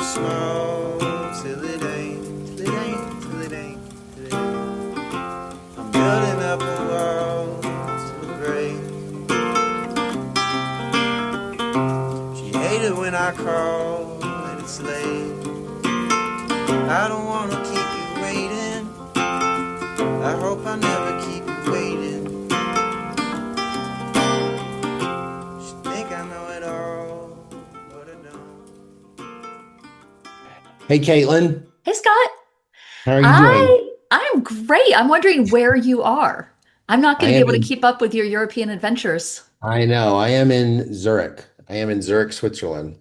small till it ain't, till it ain't, till it ain't, till it ain't. I'm building up a wall till it breaks. She hated when I call and it's late. I don't wanna keep you waiting. I hope I never keep you waiting. She think I know it all, but I don't. Hey, Caitlin, Hey Scott, how are you doing? I'm great. I'm wondering where you are. I'm not I going to be am able to in, keep up with your European adventures. I know, I am in Zurich. I am in Zurich, Switzerland.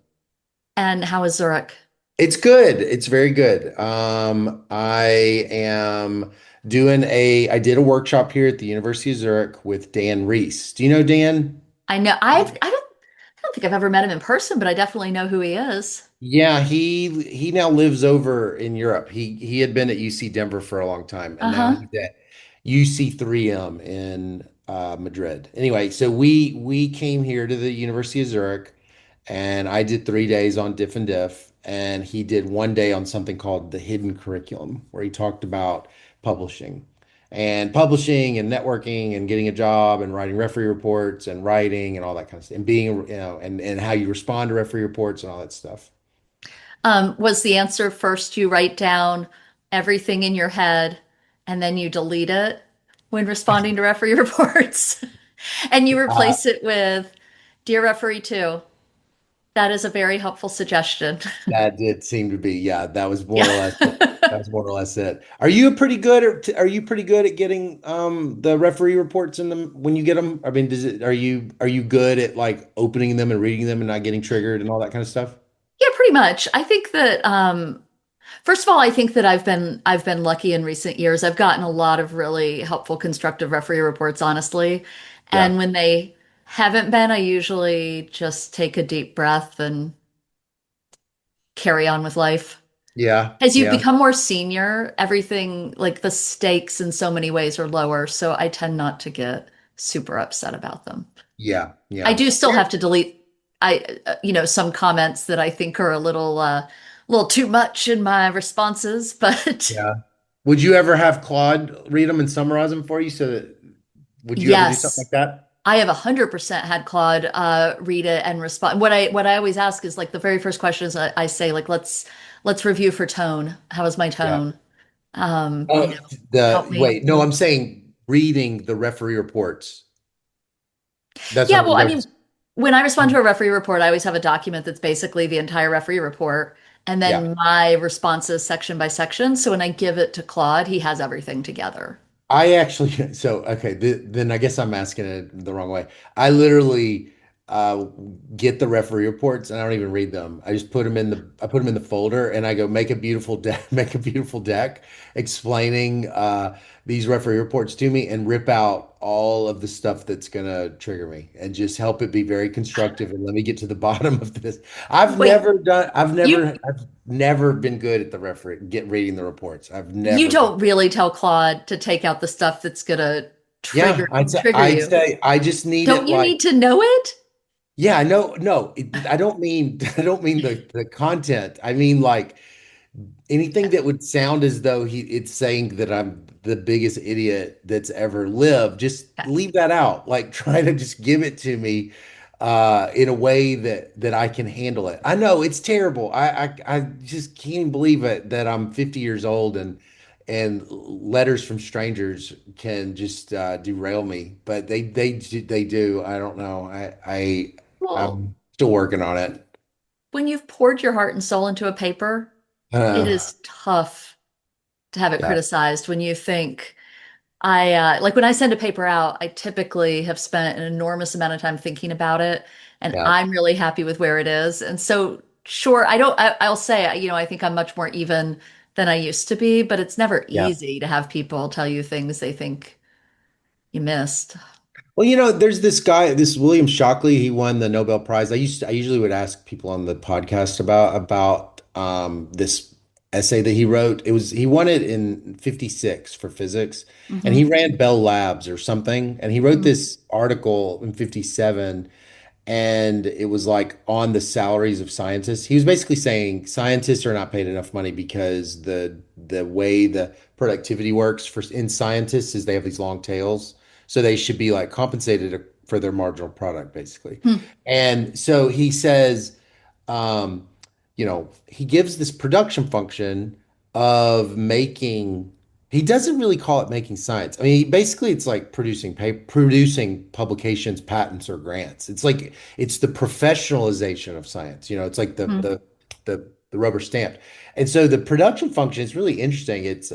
And how is Zurich? It's good. It's very good. I am I did a workshop here at the University of Zurich with Dan Reese. Do you know Dan? I know I don't think I've ever met him in person, but I definitely know who he is. Yeah, he now lives over in Europe. He had been at UC Denver for a long time, and now Uh-huh. he's at UC3M in Madrid. Anyway, so we came here to the University of Zurich, and I did 3 days on diff-in-diff, and he did 1 day on something called the hidden curriculum, where he talked about publishing publishing and networking and getting a job and writing referee reports and writing and all that kind of stuff and being, and how you respond to referee reports and all that stuff. Was the answer first you write down everything in your head and then you delete it when responding to referee reports? And you Uh, replace it with Dear Referee 2. That is a very helpful suggestion. that did seem to be, yeah, that was more Yeah. or less it. That was more or less it. Are you pretty good at getting the referee reports in them when you get them? I mean, are you good at like opening them and reading them and not getting triggered and all that kind of stuff? Yeah, pretty much. I think that first of all, I think that I've been lucky in recent years. I've gotten a lot of really helpful constructive referee reports, honestly. Yeah. And when they haven't been, I usually just take a deep breath and carry on with life. Yeah. As you Yeah. become more senior, everything like the stakes in so many ways are lower, so I tend not to get super upset about them. Yeah. I Yeah. do still have to delete some comments that I think are a little too much in my responses, but Yeah. Would you ever have Claude read them and summarize them for you would you ever do something yes, like that? I have 100% had Claude read it and respond. What I always ask is like the very first question is I say like let's review for tone. How is my Yeah. tone? Oh, Help me. wait, no, I'm saying reading the referee reports. That's Yeah, what well, I that's mean, when I respond to a referee report, I always have a document that's basically the entire referee report and yeah. then my responses section by section. So when I give it to Claude, he has everything together. I actually so okay, then I guess I'm asking it the wrong way. I literally uh get the referee reports and I don't even read them. I put them in the folder and I go make a beautiful deck make a beautiful deck explaining these referee reports to me and rip out all of the stuff that's gonna trigger me and just help it be very constructive and let me get to the bottom of this. Wait, you I've never been good at the referee get reading the reports. I've you never been. don't really tell Claude to take out the stuff that's gonna Yeah, trigger I'd say trigger I'd you. say I just need Don't it you like, need to know it? yeah, no, no, I don't mean I don't mean the content. I mean like anything that would sound as though it's saying that I'm the biggest idiot that's ever lived. Just Okay. leave that out. Like try to just give it to me in a way that I can handle it. I know it's terrible. I just can't even believe it that I'm 50 years old and letters from strangers can just derail me. But they do. I don't know. Well, I'm still working on it. when you've poured your heart and soul into a paper, it Uh, is tough to have it yeah, criticized when you think like when I send a paper out, I typically have spent an enormous amount of time thinking about it, and yeah, I'm really happy with where it is. And so, sure, I don't. I'll say, I think I'm much more even than I used to be, but it's never yeah. easy to have people tell you things they think you missed. Well, there's this guy, this William Shockley. He won the Nobel Prize. I usually would ask people on the podcast about this essay that he wrote. He won it in 56 for physics, and he Hmm. ran Bell Labs or something. And he wrote this article in 57, and it was like on the salaries of scientists. He was basically saying scientists are not paid enough money because the way the productivity works for in scientists is they have these long tails, so they should be like compensated for their marginal product, basically. Hmm. And so he says, um, he gives this production function of making. He doesn't really call it making science. I mean, basically, it's like producing paper, producing publications, patents, or grants. It's like it's the professionalization of science. It's like the Hmm. the the rubber stamp. And so the production function is really interesting. It's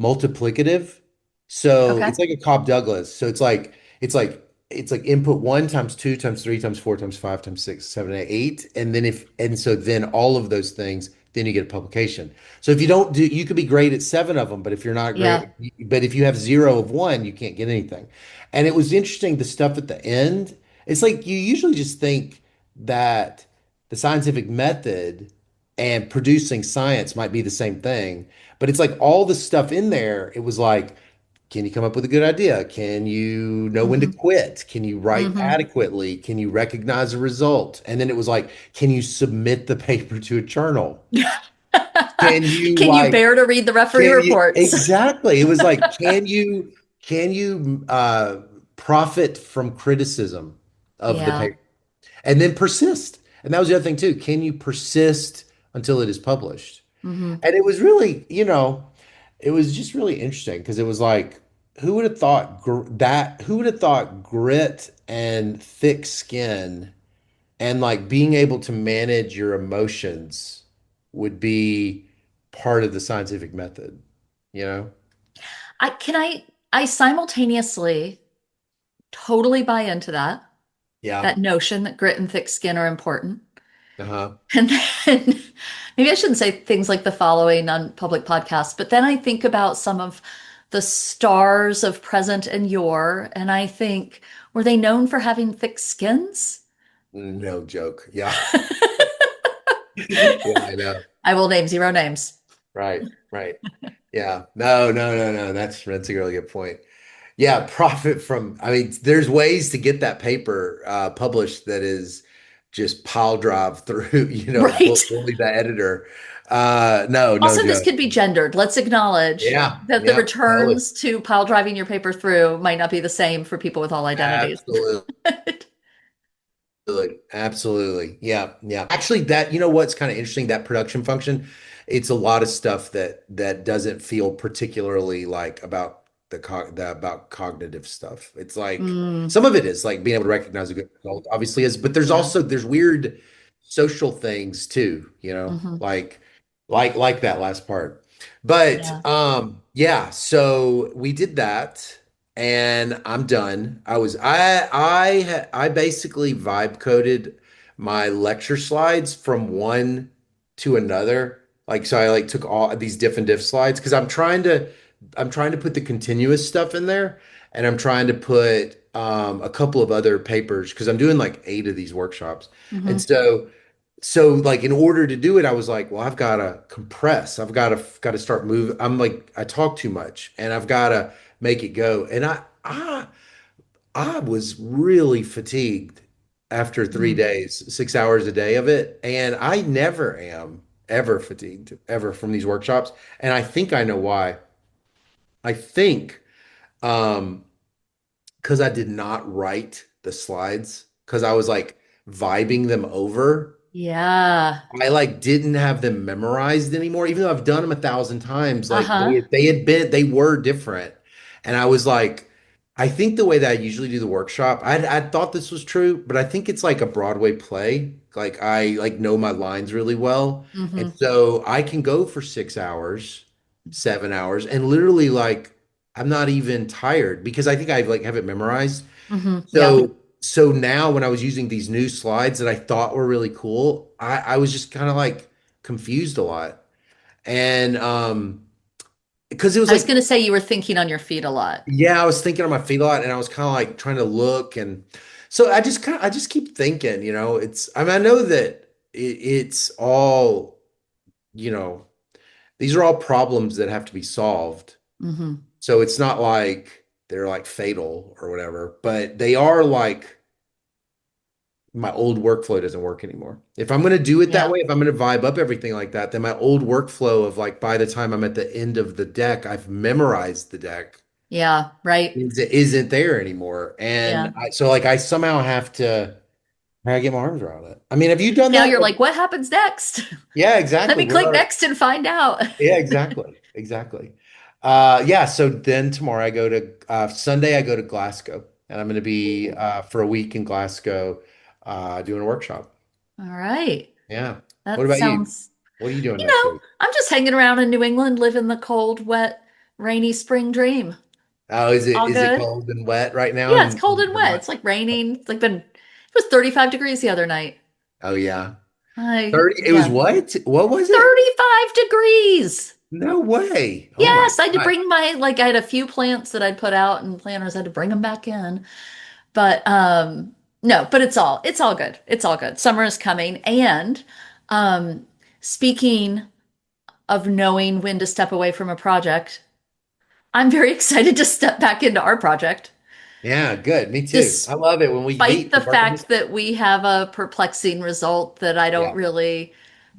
multiplicative. So Okay. it's like a Cobb Douglas. So it's like input one times two times three times four times five times six, seven, eight. And so then all of those things, then you get a publication. So if you don't do, you could be great at seven of them, but if you're not Yeah. great, but if you have zero of one, you can't get anything. And it was interesting, the stuff at the end. It's like you usually just think that the scientific method and producing science might be the same thing, but it's like all the stuff in there, it was like, can you come up with a good idea? Can you know when to Hmm. quit? Can you write Hmm. adequately? Can you recognize a result? And then it was like, can you submit the paper to a journal? Can you Can you like, bear to read the referee can you reports? exactly? It was like, can you profit from criticism of the Yeah. paper? And then persist. And that was the other thing too. Can you persist until it is published? Hmm. And it was really, it was just really interesting because it was like, who would have thought who would have thought grit and thick skin and like being able to manage your emotions would be part of the scientific method, you know? I simultaneously totally buy into Yeah. that notion that grit and thick skin are important. Uh-huh. And then maybe I shouldn't say things like the following on public podcasts, but then I think about some of the stars of present and yore, and I think, were they known for having thick skins? No joke. Yeah. Yeah, I know. I will name zero names. Right. Right. Yeah. No, no, no, no. That's a really good point. Yeah, profit from, I mean, there's ways to get that paper published that is just pile drive through, Right. bully the editor. No, no Also, this joke. could be gendered. Let's acknowledge Yeah, that the yeah, totally. returns to pile driving your paper through might not be the same for people with all identities. Absolutely. Absolutely. Yeah, yeah. Actually, what's kind of interesting, that production function, it's a lot of stuff that doesn't feel particularly like about about cognitive stuff. It's like Mm, some of it is like being able to recognize a good result, obviously is, but there's yeah. also there's weird social things too, Hmm. like that last part. But Yeah. yeah, so we did that and I'm done. I basically vibe coded my lecture slides from one to another. Like so I like took all these diff and diff slides because I'm trying to put the continuous stuff in there and I'm trying to put a couple of other papers because I'm doing like 8 of these workshops. And Hmm. so like in order to do it, I was like, well, I've got to compress. I've got to start moving. I'm like, I talk too much and I've got to make it go. And I was really fatigued after 3 days, 6 hours a day of it. And I never am ever fatigued ever from these workshops. And I think I know why. I think um because I did not write the slides because I was like vibing them over. Yeah. I like didn't have them memorized anymore, even though I've done them 1,000 times. Like Uh-huh. they were different, and I was like, I think the way that I usually do the workshop, I thought this was true, but I think it's like a Broadway play. Like I like know my lines really well, and Hmm. so I can go for 6 hours, 7 hours, and literally like I'm not even tired because I think I like have it memorized. Hmm. Yeah. So now when I was using these new slides that I thought were really cool, I was just kind of like confused a lot. And because it was I was like, going to say you were thinking on your feet a lot. yeah, I was thinking on my feet a lot and I was kind of like trying to look and so I just keep thinking, I mean I know that it's all, you know, these are all problems that have to be solved. Hmm. So it's not like they're like fatal or whatever, but they are like my old workflow doesn't work anymore. If I'm going to do it that Yeah. way, if I'm going to vibe up everything like that, then my old workflow of like by the time I'm at the end of the deck, I've memorized the deck Yeah. Right. isn't there anymore. Yeah. And so like I somehow have to I gotta get my arms around it. I mean, have you done Now that? you're like, what happens next? Yeah, Let exactly. me click next and find out. Yeah, exactly. Exactly. Yeah, so then tomorrow I go to Sunday I go to Glasgow and I'm going to be Ooh. for a week in Glasgow doing a workshop. All right. Yeah. What That about you? sounds, What are you doing you next know, week? I'm just hanging around in New England, living the cold, wet, rainy spring dream. Oh, All is it good. cold and wet right now Yeah, it's cold and wet. Vermont? It's like raining. It's like it was 35 degrees the other night. Oh yeah. I, 30 it was yeah, what? What was it? 35 degrees. No way. Oh my Yes, I had to God. bring I had a few plants that I'd put out and planters had to bring them back in. But no, but it's all good. It's all good. Summer is coming. And um speaking of knowing when to step away from a project, I'm very excited to step back into our project. Yeah, good. Me too. I love it when we Despite meet the to work on this. fact that we have a perplexing result that I don't Yeah. really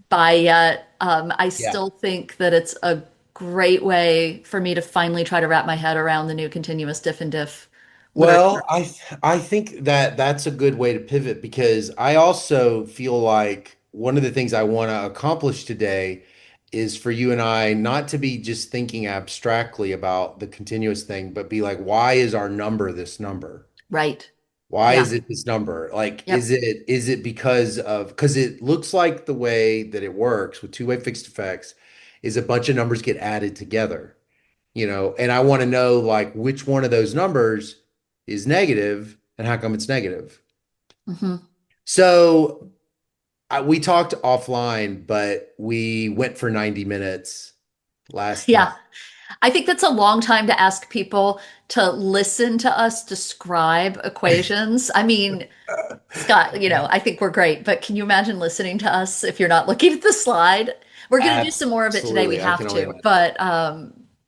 buy yet, I Yeah. still think that it's a great way for me to finally try to wrap my head around the new continuous diff-in-diff literature. Well, I think that that's a good way to pivot because I also feel like one of the things I want to accomplish today is for you and I not to be just thinking abstractly about the continuous thing, but be like, why is our number this number? Right. Why Yeah. is it this number? Like, Yep. is it because it looks like the way that it works with two-way fixed effects is a bunch of numbers get added together, and I want to know like which one of those numbers is negative and how come it's negative. Hmm. So we talked offline, but we went for 90 minutes last time. Yeah. I think that's a long time to ask people to listen to us describe equations. I mean, Scott, I think we're great, but can you imagine listening to us if you're not looking at the slide? We're going to do some more of it today. We Absolutely. I can have only to, imagine. but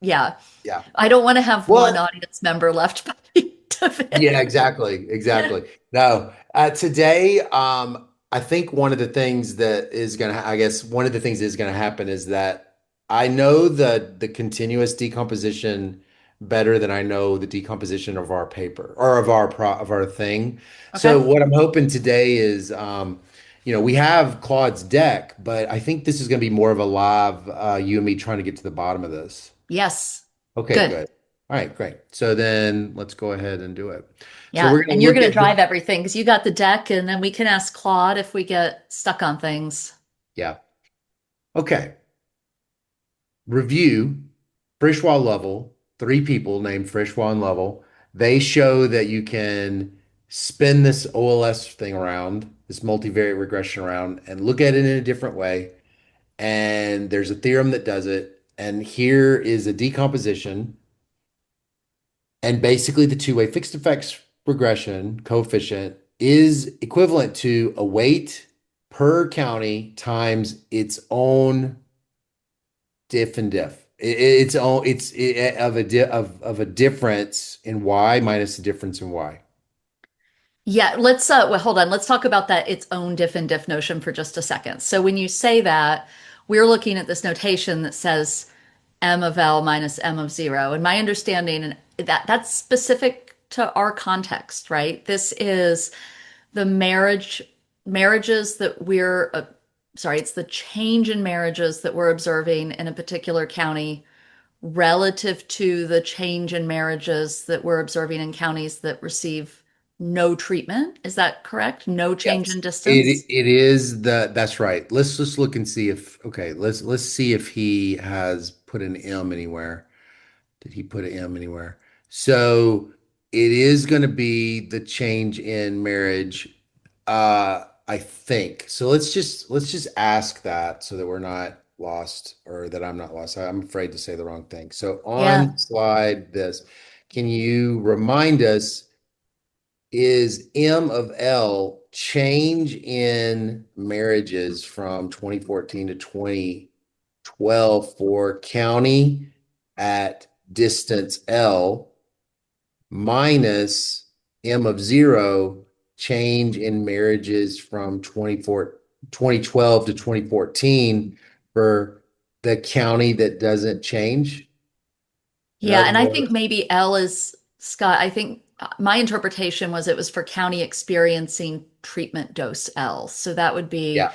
yeah, Yeah. I don't want to have one Well, audience member left by the end of yeah, it. exactly. Exactly. No, today, I think one of the things that is going to, I guess one of the things that is going to happen is that I know the continuous decomposition better than I know the decomposition of our paper or of our thing. So Okay. what I'm hoping today is, we have Claude's deck, but I think this is going to be more of a live, you and me trying to get to the bottom of this. Yes. Okay, Good. good. All right, great. So then let's go ahead and do it. So Yeah. we're going And to you're look going to at drive everything because you got the deck, and then we can ask Claude if we get stuck on things. yeah. Okay. Review Frisch-Waugh-Lovell, three people named Frisch-Waugh and Lovell. They show that you can spin this OLS thing around, this multivariate regression around, and look at it in a different way. And there's a theorem that does it. And here is a decomposition. And basically, the two-way fixed effects regression coefficient is equivalent to a weight per county times its own diff and diff. Its own of a difference in y minus the difference in y. Yeah, well, hold on. Let's talk about that its own diff and diff notion for just a second. So when you say that, we're looking at this notation that says m of L minus m of 0. And my understanding and that's specific to our context, right? This is the marriages that it's the change in marriages that we're observing in a particular county relative to the change in marriages that we're observing in counties that receive no treatment. Is that correct? No change Yes. in distance? It is that's right. Let's just look and see if okay, let's see if he has put an M anywhere. Did he put an M anywhere? So it is going to be the change in marriage, I think. So let's just ask that so that we're not lost or that I'm not lost. I'm afraid to say the wrong thing. So Yeah. on slide this, can you remind us, is M of L change in marriages from 2014 to 2012 for county at distance L minus M of 0 change in marriages from 2012 to 2014 for the county that doesn't change? In Yeah, other and I think words, maybe L is Scott. I think my interpretation was it was for county experiencing treatment dose L. So that would be, yeah,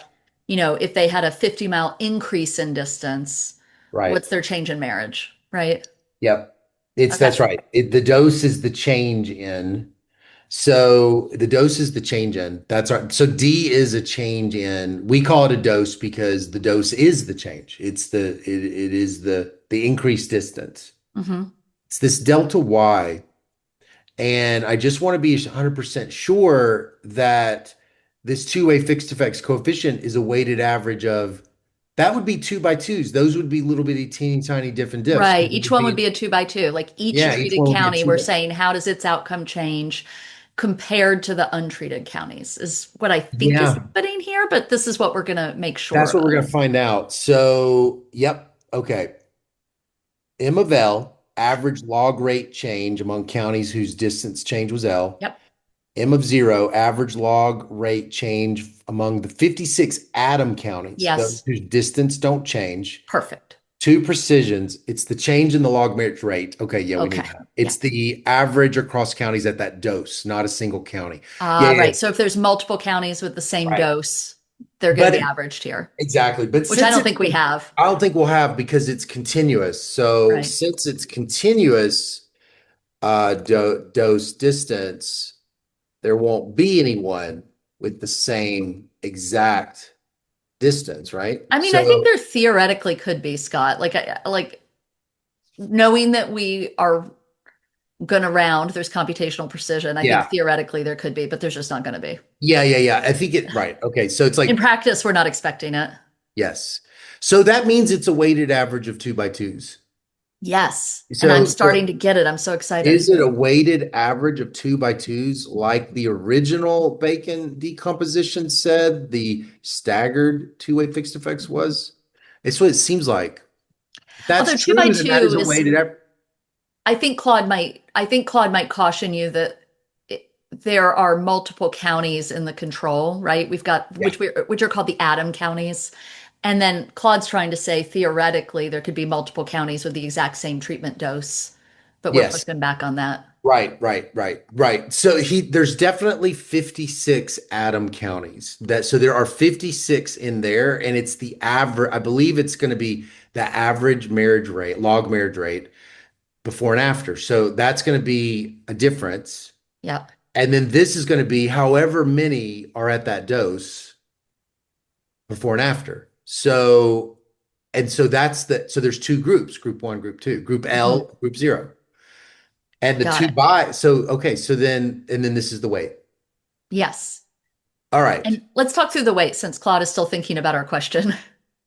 if they had a 50-mile increase in distance, right. what's their change in marriage, right? Yep. Okay. That's right. The dose is the change in. So the dose is the change in. That's right. So D is a change in. We call it a dose because the dose is the change. It is the increased distance. Hmm. It's this delta Y. And I just want to be 100% sure that this two-way fixed effects coefficient is a weighted average of, that would be two by twos. Those would be little bitty teeny tiny different diffs Right. because it Each would one would be, be a 2 by 2. Like each yeah, each treated one would be a county, two we're by. saying, how does its outcome change compared to the untreated counties, is what I think is Yeah, happening here, but this is what we're going to make that's sure what we're of. going to find out. So, yep. Okay. M of L, average log rate change among counties whose distance change was L. Yep. M of 0, average log rate change among the 56 atom counties, those Yes. whose distance don't change. Perfect. Two precisions, it's the change in the log marriage rate. Okay, yeah, we Okay. need that. Yeah. It's the average across counties at that dose, not a single county. Yeah, yeah, Right. So if there's multiple counties with the same right. dose, they're going to But be averaged here, exactly. But which I since don't it's, think we have. I don't think we'll have because it's continuous. So Right. since it's continuous dose distance, there won't be anyone with the same exact distance, right? I mean, I think So there theoretically could be, Scott. Like knowing that we are going to round, there's computational precision. I think yeah, theoretically there could be, but there's just not going to be. yeah. I think it right. Okay, so it's In like practice, we're not expecting it. yes. So that means it's a weighted average of two by twos. Yes. And I'm So starting to get it. I'm so excited. is it a weighted average of two by twos like the original Bacon decomposition said the staggered two-way fixed effects was? It's what it seems like. If that's Although two by true, then that is two a is, weighted average. I think Claude might caution you that there are multiple counties in the control, right? We've got Yeah. which are called the atom counties. And then Claude's trying to say theoretically there could be multiple counties with the exact same treatment dose, but we're Yes. pushing back on that. Right. So there's definitely 56 Adam counties so there are 56 in there, and it's the average, I believe it's going to be the average marriage rate, log marriage rate before and after. So that's going to be a difference. Yep. And then this is going to be however many are at that dose before and after. So there's two groups, group one, group two, group Hmm. L, group zero. And the Got two it. by, so okay, and then this is the weight. Yes. All right. And let's talk through the weight since Claude is still thinking about our question.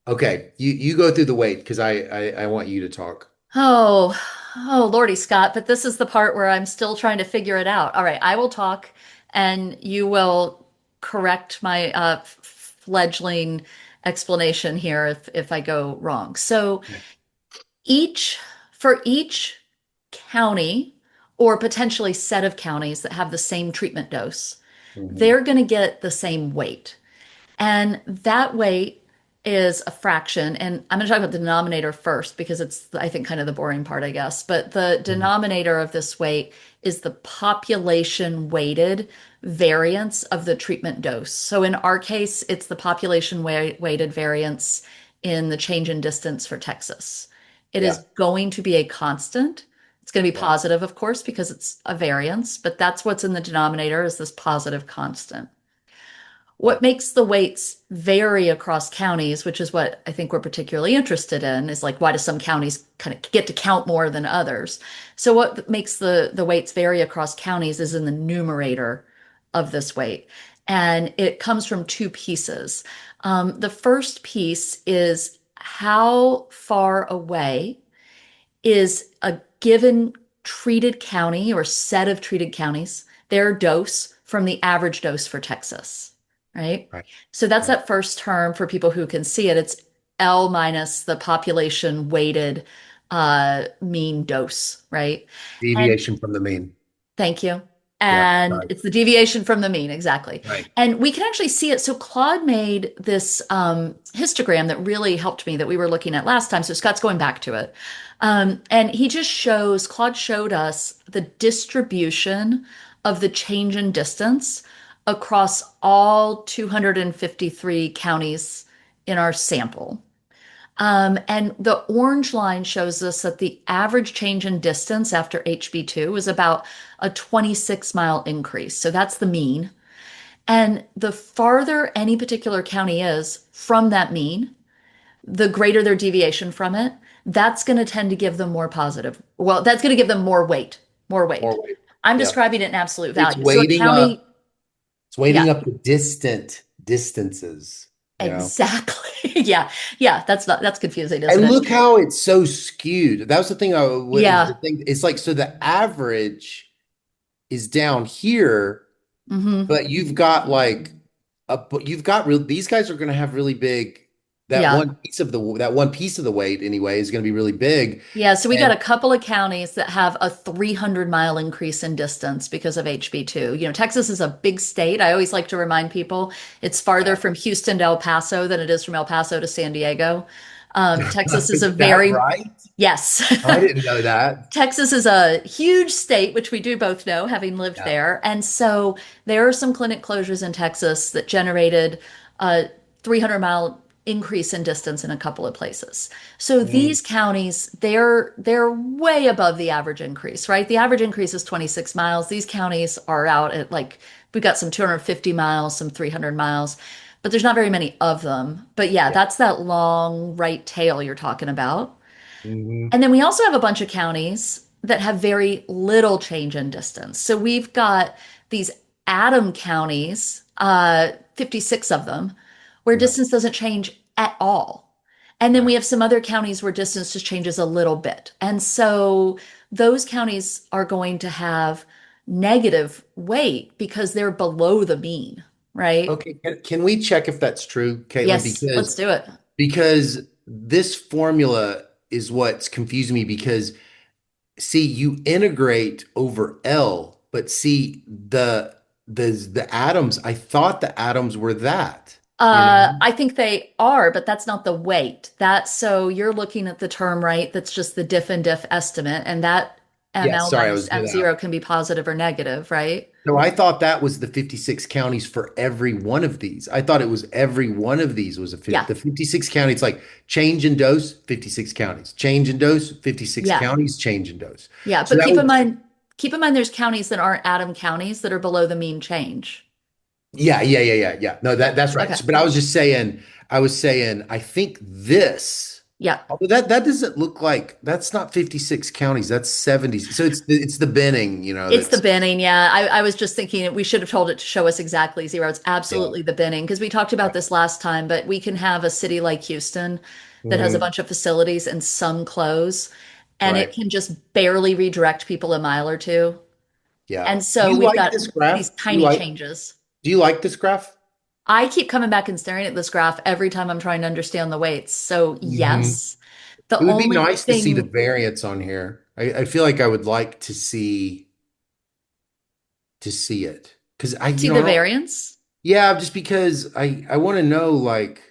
Okay. You go through the weight because I want you to talk. Oh, oh, Lordy Scott, but this is the part where I'm still trying to figure it out. All right, I will talk and you will correct my fledgling explanation here if I go wrong. So Okay. each for each county or potentially set of counties that have the same treatment dose, Mhm. they're going to get the same weight. And that weight is a fraction. And I'm going to talk about the denominator first because it's, I think, kind of the boring part, I guess. But the Mhm. denominator of this weight is the population weighted variance of the treatment dose. So in our case, it's the population weighted variance in the change in distance for Texas. It is Yeah. going to be a constant. It's going to be Yeah. positive, of course, because it's a variance, but that's what's in the denominator is this positive constant. Yeah. What makes the weights vary across counties, which is what I think we're particularly interested in, is like why do some counties kind of get to count more than others? So what makes the weights vary across counties is in the numerator of this weight. And it comes from two pieces. The first piece is how far away is a given treated county or set of treated counties, their dose from the average dose for Texas, right? Right. So that's Right. that first term for people who can see it. It's L minus the population weighted mean dose, right? And Deviation from the mean. thank you. Yeah. And Right. it's the deviation from the mean, exactly. Right. And we can actually see it. So Claude made this histogram that really helped me that we were looking at last time. So Scott's going back to it. And he just shows, Claude showed us the distribution of the change in distance across all 253 counties in our sample. And the orange line shows us that the average change in distance after HB2 is about a 26-mile increase. So that's the mean. And the farther any particular county is from that mean, the greater their deviation from it. That's going to tend to give them more positive. Well, that's going to give them more weight, more weight. More weight. I'm Yeah. describing it in absolute It's value. So a weighting county, up. It's weighting yeah, up the distant distances, you know. exactly. Yeah. Yeah. That's confusing, isn't And it? look how it's so skewed. That was the thing the Yeah. thing. It's like, so the average is down here, Hmm. but you've got like but you've got real these guys are going to have really big Yeah. that one piece of the weight anyway is going to be really big. Yeah, so we got And a couple of counties that have a 300-mile increase in distance because of HB2. Texas is a big state. I always like to remind people it's farther from Houston to El Paso than it is from El Paso to San Diego. Texas is a is that very, right? yes. I didn't know that. Texas is a huge state, which we do both know, having lived Yeah. there. And so there are some clinic closures in Texas that generated a 300-mile increase in distance in a couple of places. So Mm, these counties, they're way above the average increase, right? The average increase is 26 miles. These counties are out at like we've got some 250 miles, some 300 miles, but there's not very many of them. But yeah, yeah. that's that long right tail you're talking about. Hmm. And then we also have a bunch of counties that have very little change in distance. So we've got these atom counties, 56 of them, where Yeah. distance doesn't change at all. And then we Right. have some other counties where distance just changes a little bit. And so those counties are going to have negative weight because they're below the mean, right? Okay. Can we check if that's true, Caitlin? Yes, let's do it. Because this formula is what's confusing me because see, you integrate over L, but see the atoms, I thought the atoms were that, you know? I think they are, but that's not the weight. That's so you're looking at the term, right? That's just the diff-in-diff estimate, and that Yeah, ML sorry, I minus was doing M0 that. can be positive or negative, right? So I thought that was the 56 counties for every one of these. I thought it was every one of these was Yeah, the 56 counties, like change in dose, 56 counties, change in dose, 56 yeah, counties, change in dose. yeah. So But that would, keep in mind, there's counties that aren't atom counties that are below the mean change. yeah. No, that's right. Okay. But I was saying, I think this, Yeah. although that doesn't look like that's not 56 counties, that's 70. So it's the binning, It's the that's binning, yeah. I was just thinking we should have told it to show us exactly zero. It's yeah. absolutely the binning because we talked about this last time, but we can have a city like Houston that has a Mhm. bunch of facilities and some close, and it Right. can just barely redirect people a mile or two. Yeah. And Do so you we've like got this these graph? tiny changes. Do you like this graph? I keep coming back and staring at this graph every time I'm trying to understand the weights. So, Hmm. yes, the It would be only nice to see the thing, variance on here. I feel like I would like to see it because see I the don't. variance. Yeah, just because I want to know like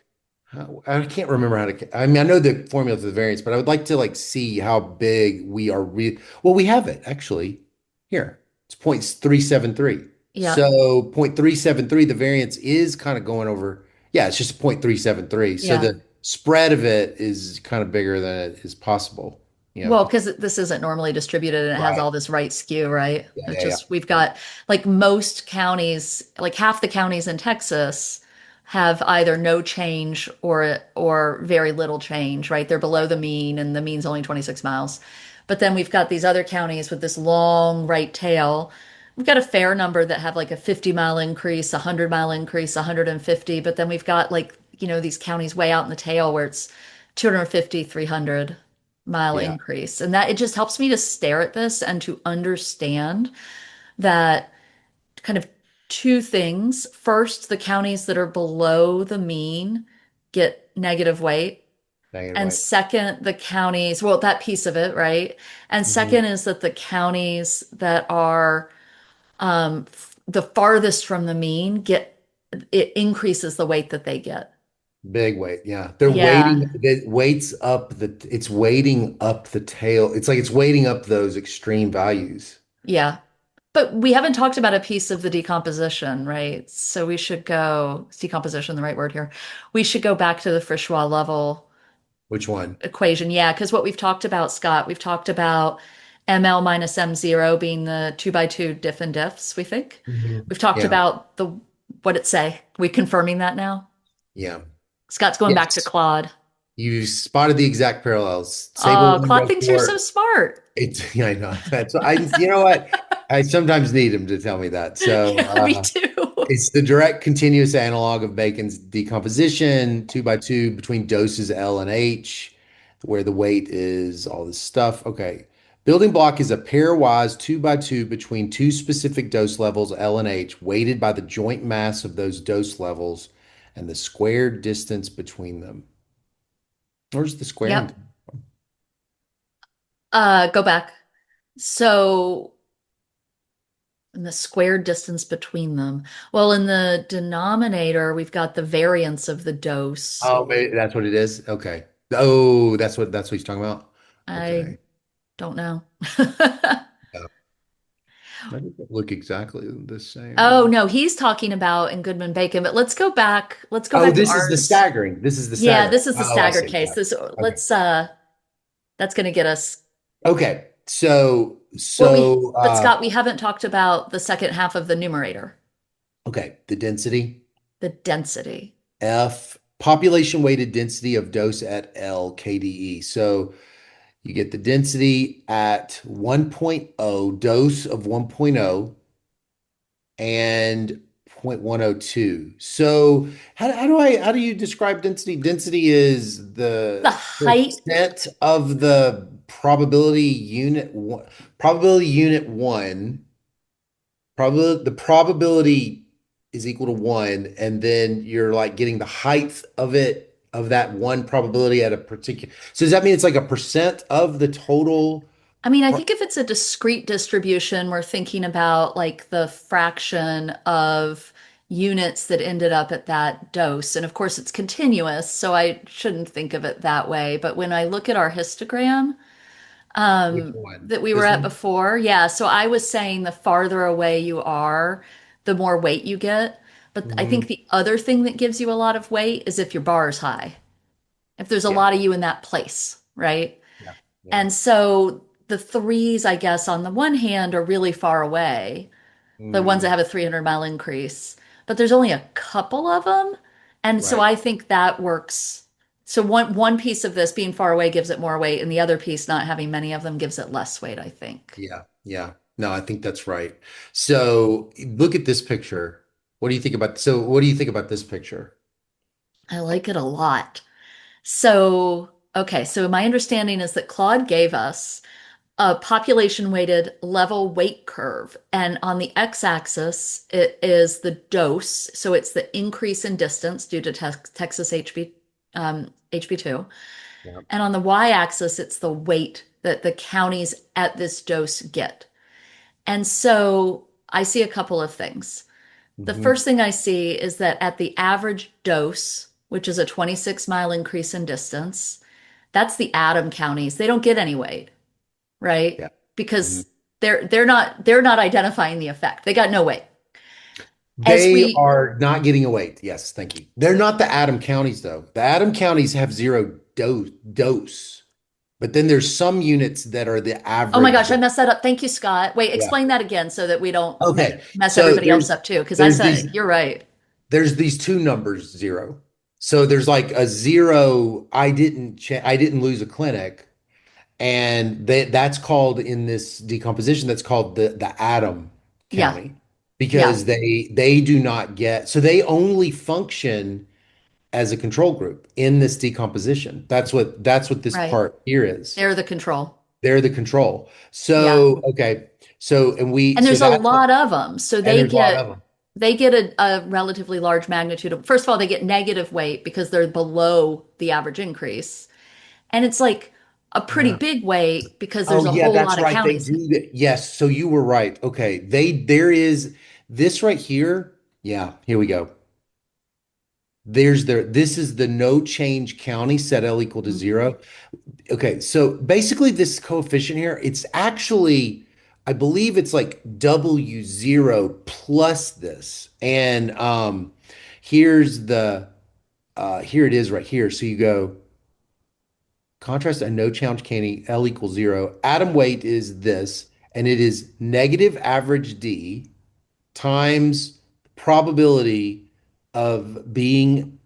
I can't remember how to. I mean, I know the formula for the variance, but I would like to like see how big we are. Well, we have it actually here. It's 0.373. Yeah, So 0.373, the variance is kind of going over. Yeah, it's just 0.373. So yeah. the spread of it is kind of bigger than it is possible. Well, because this isn't normally distributed and it has Right. all this right skew, right? Yeah, It's yeah, yeah. just, we've Yeah. got like most counties, like half the counties in Texas have either no change or very little change, right? They're below the mean and the mean's only 26 miles. But then we've got these other counties with this long right tail. We've got a fair number that have like a 50-mile increase, a 100-mile increase, 150, but then we've got like, these counties way out in the tail where it's 250, 300-mile Yeah. increase. And that it just helps me to stare at this and to understand that kind of two things. First, the counties that are below the mean get negative weight. Negative And weight. second, the counties, well, that piece of it, right? And Mhm. second is that the counties that are The farthest from the mean get it increases the weight that they get. Big weight. Yeah. They're Yeah. weighting, it weights up it's weighting up the tail. It's like it's weighting up those extreme values. Yeah. But we haven't talked about a piece of the decomposition, right? So we should go, is decomposition the right word here? We should go back to the Frisch-Waugh-Lovell Which one? equation. Yeah, because what we've talked about, Scott, we've talked about ML minus M0 being the two by two diff and diffs, we think. Mhm. We've talked Yeah. about what it say. We confirming that now? Yeah. Scott's going back to Yes. Claude. You spotted the exact parallels. Table Oh, one Claude row thinks you're so four. smart. It's yeah, I know. That's you know what? I sometimes need him to tell me that. So Yeah, me too. it's the direct continuous analog of Bacon's decomposition, two by two between doses L and H, where the weight is all this stuff. Okay. Building block is a pairwise two by two between two specific dose levels, L and H, weighted by the joint mass of those dose levels and the squared distance between them. Where's the squaring? Yep. Go back. So, in the squared distance between them. Well, in the denominator, we've got the variance of the dose. Oh, maybe that's what it is. Okay. Oh, that's what he's talking about. I Okay. don't know. Yeah. That doesn't look exactly the Oh same. no, he's talking about in Goodman-Bacon, but let's go back. Let's go Oh, back to this is the ours. staggering. This is the Yeah, staggering. this is the Oh, I staggered see. case. Yeah. This Okay. let's that's gonna get us Okay. So well we so but Scott, we haven't talked about the second half of the numerator, okay, the density the density. F population weighted density of dose at L KDE. So you get the density at 1.0, dose of 1.0 and 0.102. So how do you describe density? Density is The the height, percent of the probability unit one, probability the probability is equal to one, and then you're like getting the height of it of that one probability at a particular. So does that mean it's like a percent of the total? I mean, I think if it's a discrete distribution, we're thinking about like the fraction of units that ended up at that dose. And of course, it's continuous, so I shouldn't think of it that way. But when I look at our histogram Which one? that we were This at one? before, yeah, so I was saying the farther away you are, the more weight you get. But I think Mhm. the other thing that gives you a lot of weight is if your bar is high, if there's a Yeah. lot of you in that place, right? Yeah. Yeah. And so the threes, I guess, on the one hand, are really far away, the ones that Mm, have a 300-mile increase, but there's only a couple of them. And so right. I think that works. So one piece of this being far away gives it more weight, and the other piece, not having many of them, gives it less weight, I think. Yeah. Yeah. No, I think that's right. So look at this picture. What do you think about this picture? I like it a lot. So, okay, so my understanding is that Claude gave us a population weighted level weight curve. And on the x-axis, it is the dose. So it's the increase in distance due to Texas HB2. Yeah. And on the y-axis, it's the weight that the counties at this dose get. And so I see a couple of things. The Hmm. first thing I see is that at the average dose, which is a 26-mile increase in distance, that's the atom counties. They don't get any weight, right? Yeah. Mhm. Because they're not identifying the effect. They got no weight. As They we are not getting away. Yes, thank you. They're not the Adam counties though. The Adam counties have zero dose, but then there's some units that are the Oh my average gosh, I dose. messed that up. Thank you, Scott. Wait, Yeah. explain that again so that we don't Okay. mess So everybody else up too. Because I there's said these it. You're right. there's these two numbers zero. So there's like a zero. I didn't lose a clinic, and that's called in this decomposition. That's called the atom Yeah, county yeah, because they do not get so they only function as a control group in this decomposition. That's what this right. part here is. They're the control. They're the control. Yeah. So okay. So and we And so there's a that lot of them. So and they there's a lot of get them. they get a relatively large magnitude of, first of all, they get negative weight because they're below the average increase. And it's like a pretty Yeah. big weight because there's Oh a yeah, whole that's lot of right. They counties. do that. Yes, so you were right. Okay. There is this right here. Yeah, here we go. This is the no change county set L equal to Mhm. 0. Okay, so basically this coefficient here, it's actually, I believe it's like W0 plus this. And here it is right here. So you go contrast and no challenge candy, L equals 0. Atom weight is this, and it is negative average D times probability of being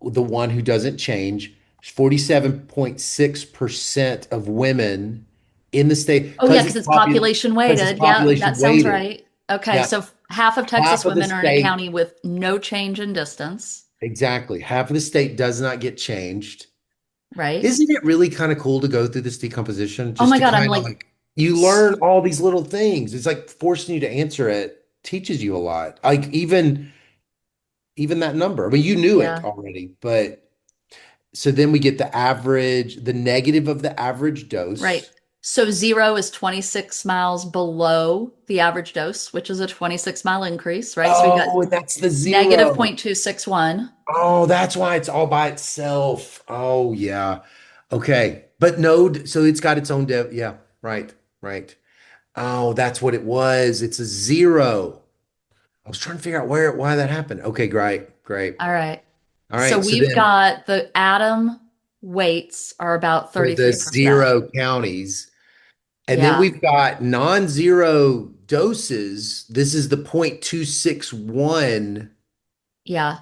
the one who doesn't change. 47.6% of women in the state, Oh, yeah, because it's population because it's weighted. Yeah, population that sounds weighted. right. Okay, Yeah, so half of Texas half of the women are in a state, county with no change in distance, exactly. Half of the state does not get changed. right? Isn't it really kind of cool to go through this decomposition Oh just my to God, I'm kind of like, like you s- learn all these little things. It's like forcing you to answer it teaches you a lot. Like even that number. I mean, you knew it yeah, already, but so then we get the average, the negative of the average right. dose. So 0 is 26 miles below the average dose, which is a 26-mile increase, right? So we've got Oh, and that's the negative zero. 0.261. Oh, that's why it's all by itself. Oh, yeah. Okay. But no, so it's got its own dev. Yeah, right, right. Oh, that's what it was. It's a zero. I was trying to figure out why that happened. Okay, great, great. All right. All So right. So we've then got the atom weights are about for the 33%. zero counties, and then Yeah, we've got non-zero doses. This is the 0.261, yeah.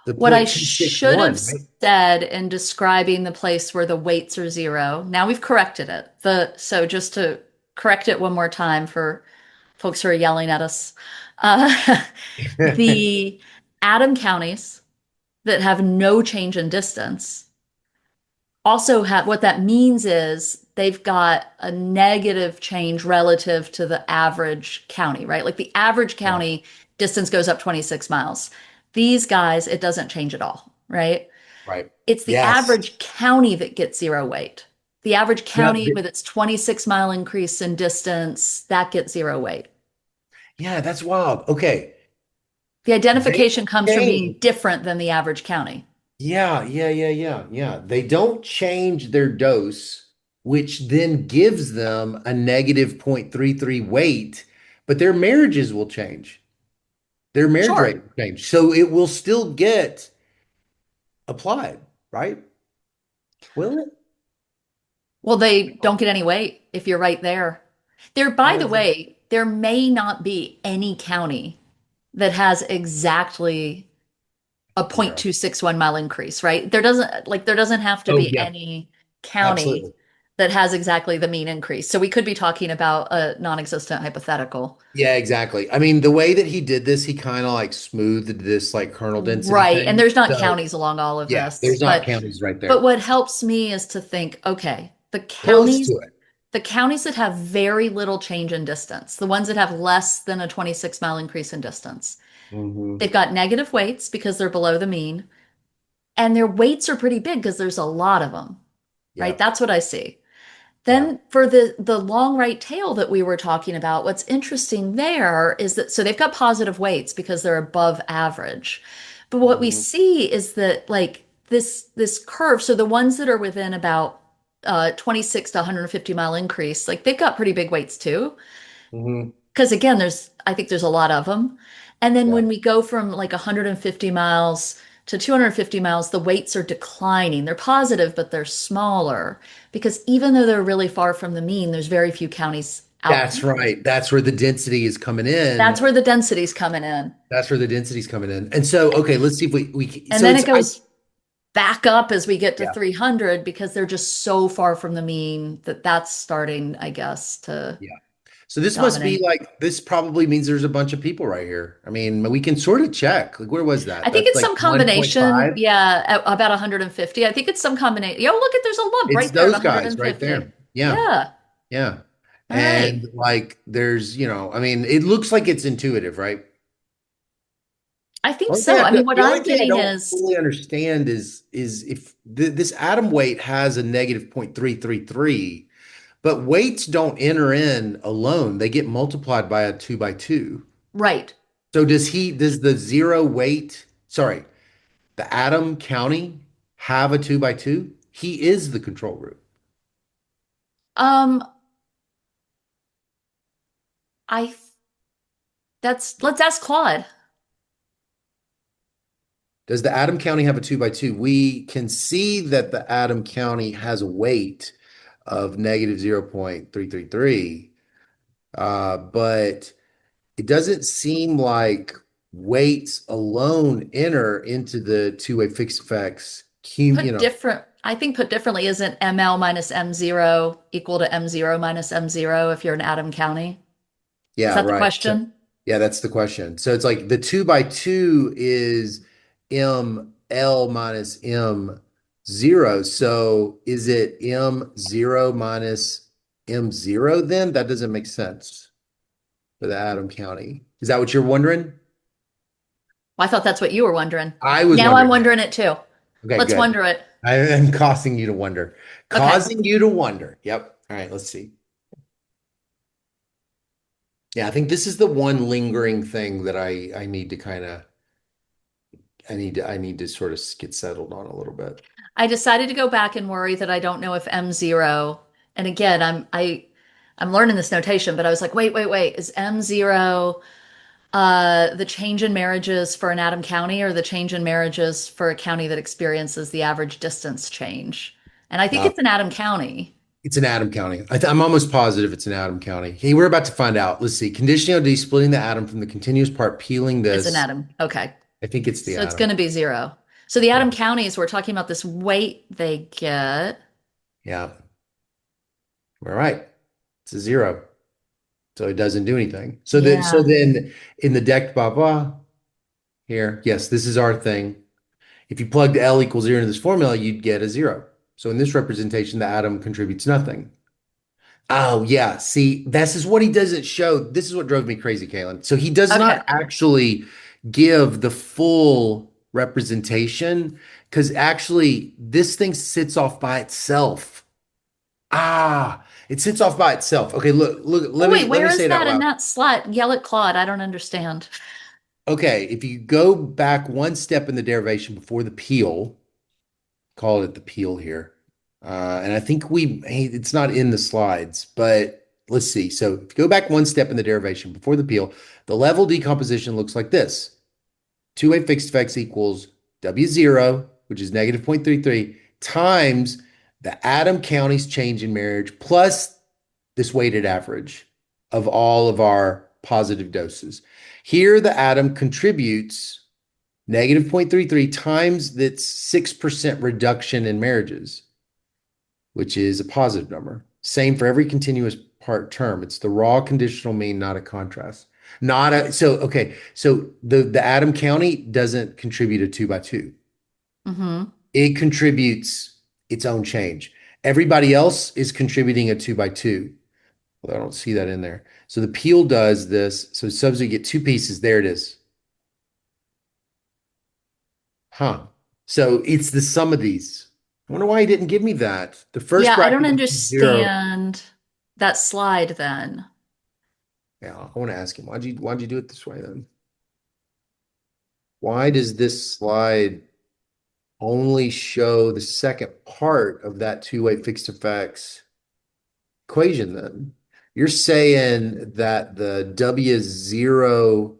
the What I should have 0.261, right? said in describing the place where the weights are 0, now we've corrected it. So just to correct it one more time for folks who are yelling at us, uh, the atom counties that have no change in distance also have what that means is they've got a negative change relative to the average county, right? Like the average Yeah, county distance goes up 26 miles. These guys, it doesn't change at all, right? right. It's the Yes. average county that gets 0 weight. The average Yeah, county with its 26-mile increase in distance, that gets 0 weight. yeah, that's wild. Okay. The They identification comes from being change. different than the average county. Yeah, yeah, yeah, yeah, yeah. They don't change their dose, which then gives them a negative 0.33 weight, but their marriages will change. Their marriage Sure. rate will change. So it will still get applied, right? Will it? Well, they don't get any weight if you're right there. There, by How the is it? way, there may not be any county that has exactly a Zero. 0.261 mile increase, right? There doesn't have to Oh, be yeah, any county absolutely. that has exactly the mean increase. So we could be talking about a non-existent hypothetical. Yeah, exactly. I mean, the way that he did this, he kind of like smoothed this like kernel density Right. And thing. there's not So, counties along all of yeah, this, there's not counties right but there. what helps me is to think, okay, Close to it. the counties that have very little change in distance, the ones that have less than a 26-mile increase in distance, Hmm. they've got negative weights because they're below the mean, and their weights are pretty big because there's a lot of them, right? Yeah, That's what I see. yeah. Then for the long right tail that we were talking about, what's interesting there is that so they've got positive weights because they're above average. But what we Hmm. see is that like this curve, so the ones that are within about 26 to 150-mile increase, like they've got pretty big weights too. Hmm. Because again, I think there's a lot of them. And then Yeah. when we go from like 150 miles to 250 miles, the weights are declining. They're positive, but they're smaller because even though they're really far from the mean, there's very few counties out That's there. right. That's where the density is coming That's in. where the density's coming in. That's where the density's coming in. And so, okay, let's see if And so then it's, it goes back up as we get to yeah, 300 because they're just so far from the mean that that's starting, I guess, to yeah. So this must be dominate. like, this probably means there's a bunch of people right here. I mean, we can sort of check. Like, where was I that? think That's it's like some combination. 1.5. Yeah, about 150. I think it's some combination. Yo, look at there's a lump It's right there at those guys right 150. there. Yeah. Yeah. Yeah. All right. And like, there's, I mean, it looks like it's intuitive, right? I think Only thing so. I, I mean, what the only I'm thing I getting don't is fully understand is if this atom weight has a negative 0.333, but weights don't enter in alone. They get multiplied by a 2 by 2. right. So does the zero weight, sorry, the atom counting have a 2 by 2? He is the control group. Um, I let's ask Claude. Does the atom counting have a 2 by 2? We can see that the atom counting has a weight of negative 0.333, but it doesn't seem like weights alone enter into the two-way fixed effects. I think put differently, isn't ML minus M0 equal to M0 minus M0 if you're an atom county? Is Yeah, that the right. So, question? yeah, that's the question. So it's like the 2 by 2 is ML minus M0. So is it M0 minus M0 then? That doesn't make sense for the atom counting. Is that what you're wondering? Well, I thought that's what you were wondering. I was Now I'm wondering that. wondering it too. Okay, Let's good. wonder it. I am causing you to wonder. Okay. Causing you to wonder. Yep. All right, let's see. Yeah, I think this is the one lingering thing that I need to kind of I need to sort of get settled on a little bit. I decided to go back and worry that I don't know if M0, and again, I'm learning this notation, but I was like, wait, is M0 the change in marriages for an atom county or the change in marriages for a county that experiences the average distance change? And I think Uh, it's an atom county. it's an atom counting. I'm almost positive it's an atom counting. Hey, we're about to find out. Let's see. Conditioning OD, splitting the atom from the continuous part, peeling It's an this. atom. Okay. I think it's the So it's atom. going to be zero. So the Yeah. atom counties, we're talking about this weight they get. Yeah. All right. It's a zero. So it doesn't do anything. So Yeah. then in the deck blah blah here, yes, this is our thing. If you plugged L equals zero into this formula, you'd get a zero. So in this representation, the atom contributes nothing. Oh, yeah. See, this is what he doesn't show. This is what drove me crazy, Kaylin. So he does Okay. not actually give the full representation because actually this thing sits off by itself. Ah, it sits off by itself. Okay, look, Oh, wait, let where me say is it out that in loud. that slide? Yell at Claude. I don't understand. Okay, if you go back one step in the derivation before the peel, call it the peel here. And I think hey, it's not in the slides, but let's see. So if you go back one step in the derivation before the peel, the level decomposition looks like this. Two-way fixed effects equals W0, which is negative 0.33, times the atom county's change in marriage plus this weighted average of all of our positive doses. Here, the atom contributes negative 0.33 times that 6% reduction in marriages, which is a positive number. Same for every continuous part term. It's the raw conditional mean, not a contrast. Not a so okay. So the atom county doesn't contribute a 2 by 2. Hmm. It contributes its own change. Everybody else is contributing a 2 by 2. Well, I don't see that in there. So the peel does this. So subs, we get two pieces. There it is. Huh. So it's the sum of these. I wonder why he didn't give me that. The first Yeah, I don't bracket is zero. understand that slide then. Yeah, I want to ask him, why'd you do it this way then? Why does this slide only show the second part of that two-way fixed effects equation then? You're saying that the W0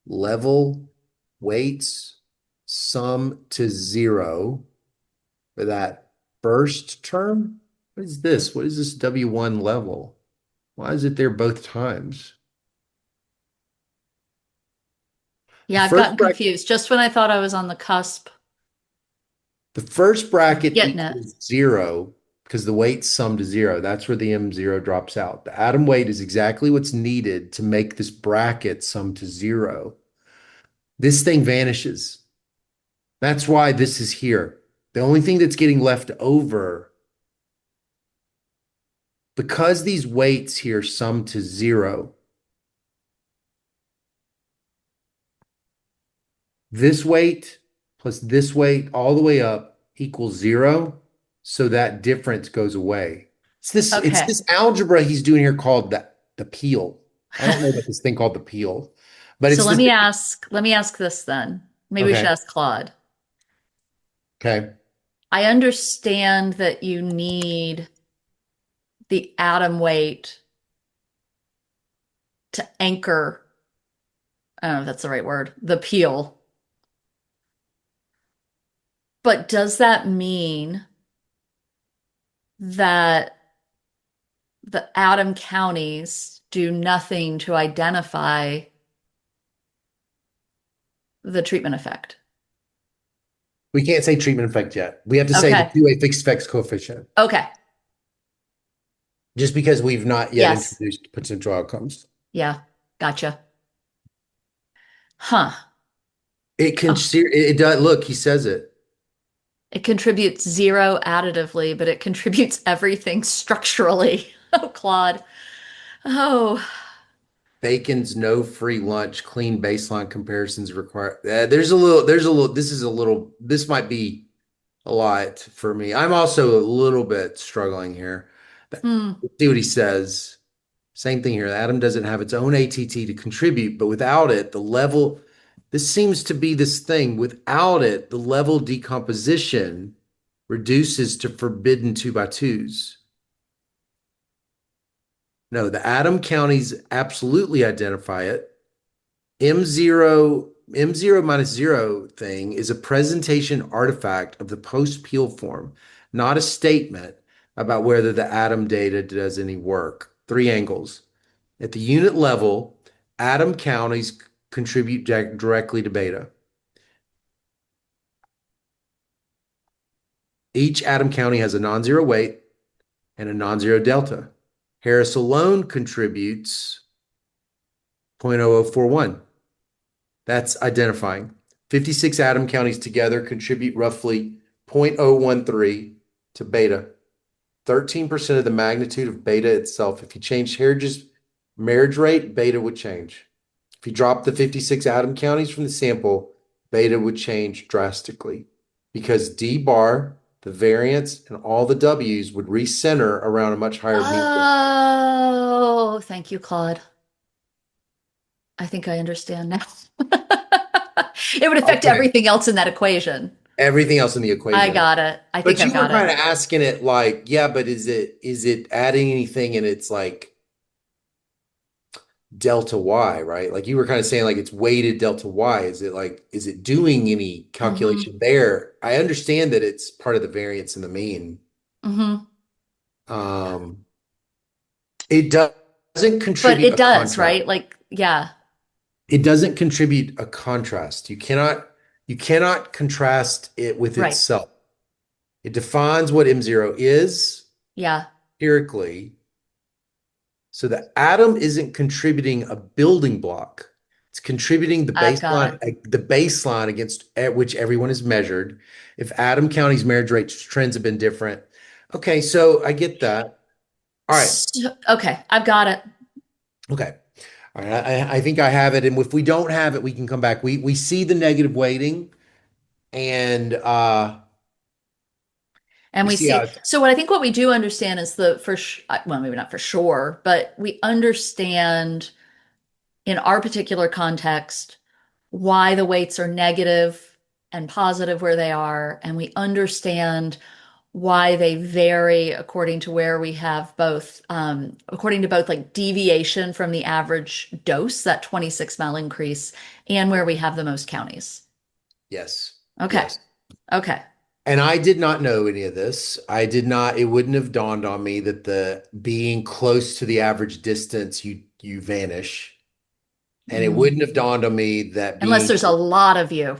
level weights sum to zero for that first term? What is this? What is this W1 level? Why is it there both times? The Yeah, I've first gotten bracket, confused. Just when I thought I was on the cusp the first of bracket getting it. equals zero because the weights sum to zero. That's where the M0 drops out. The atom weight is exactly what's needed to make this bracket sum to zero. This thing vanishes. That's why this is here. The only thing that's getting left over, because these weights here sum to zero, this weight plus this weight all the way up equals 0. So that difference goes away. It's Okay. this algebra he's doing here called the peel. I don't know about this thing called the peel, but So it's this. let me ask this then. Maybe we should Okay. ask Claude. Okay. I understand that you need the atom weight to anchor, I don't know if that's the right word, the peel. But does that mean that the atom counties do nothing to identify the treatment effect? We can't say treatment effect yet. We have to say the Okay. two-way fixed effects coefficient, Okay. just because we've not yet Yes. introduced potential outcomes. Yeah. Gotcha. Huh. Oh, It does. Look, he says it. it contributes zero additively, but it contributes everything structurally. Oh, Claude. Oh, Bacon's no free lunch, clean baseline comparisons required. This might be a lot for me. I'm also a little bit struggling here. But hmm. let's see what he says. Same thing here. The atom doesn't have its own ATT to contribute, but without it, this seems to be this thing. Without it, the level decomposition reduces to forbidden 2x2s. No, the atom counties absolutely identify it. M0 minus 0 thing is a presentation artifact of the post-Peel form, not a statement about whether the atom data does any work. Three angles. At the unit level, atom counties contribute directly to beta. Each atom county has a non-zero weight and a non-zero delta. Harris alone contributes 0.0041. That's identifying. 56 atom counties together contribute roughly 0.013 to beta. 13% of the magnitude of beta itself. If you change Harris's marriage rate, beta would change. If you drop the 56 atom counties from the sample, beta would change drastically because D bar, the variance, and all the W's would recenter around a much higher mean. Oh, thank you, Claude. I think I understand now. It would affect Okay. everything else in that equation. Everything else in the I equation. got it. I think But I've you were got it. kind of asking it like, yeah, but is it adding anything and it's like delta Y, right? Like you were kind of saying like it's weighted delta Y. Is it doing any Hmm. calculation there? I understand that it's part of the variance and the mean. Hmm. Um, it doesn't But contribute it a does, contrast. right? Like, yeah, It doesn't contribute a contrast. You cannot contrast it with right. itself. It defines what M0 is Yeah, empirically. So the atom isn't contributing a building block. It's contributing I've got it. the baseline against which everyone is measured. If Adam County's marriage rate trends have been different. Okay, so I get that. All right. Okay, I've got it. Okay. All right. I think I have it. And if we don't have it, we can come back. We see the negative weighting and And we we see how see, so what I think what we do understand is well, maybe not for sure, but we understand in our particular context why the weights are negative and positive where they are. And we understand why they vary according to where we have both, according to both like deviation from the average dose, that 26 ml increase, and where we have the most counties. yes. Okay. Yes. Okay. And I did not know any of this. I did not, it wouldn't have dawned on me that the being close to the average distance, you vanish. And it Mhm. wouldn't have dawned on me that Unless being, there's a lot of you.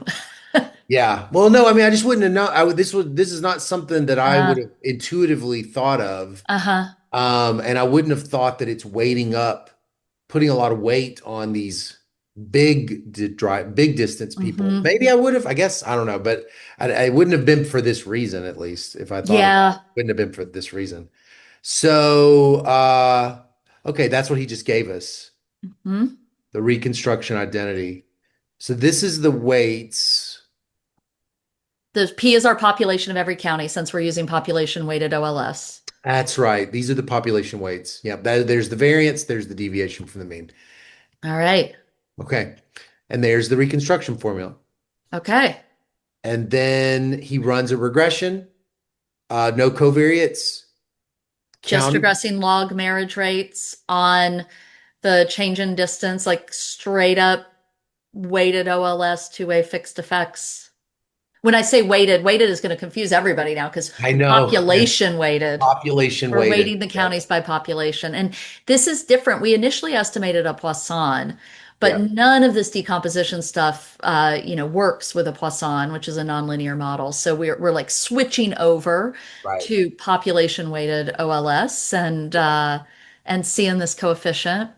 yeah. Well, no, I mean, I just wouldn't have known. This is not something that I would Uh, have intuitively thought of. uh-huh. And I wouldn't have thought that it's weighting up, putting a lot of weight on these big distance people. Hmm. Maybe I would have, I guess, I don't know, but I wouldn't have been for this reason, at least if I thought it Yeah. wouldn't have been for this reason. So, okay, that's what he just gave us, Hmm. the reconstruction identity. So this is the weights. The P is our population of every county since we're using population weighted OLS. That's right. These are the population weights. Yeah, there's the variance, there's the deviation from the mean. All right. Okay. And there's the reconstruction formula. Okay. And then he runs a regression, no covariates, Just county. regressing log marriage rates on the change in distance, like straight up weighted OLS, two-way fixed effects. When I say weighted, weighted is going to confuse everybody now because I know. population weighted. Population We're weighted. weighting the Yeah. counties by population. And this is different. We initially estimated a Poisson, but Yeah. none of this decomposition stuff, works with a Poisson, which is a nonlinear model. So we're like switching over Right. to population weighted OLS and seeing this coefficient,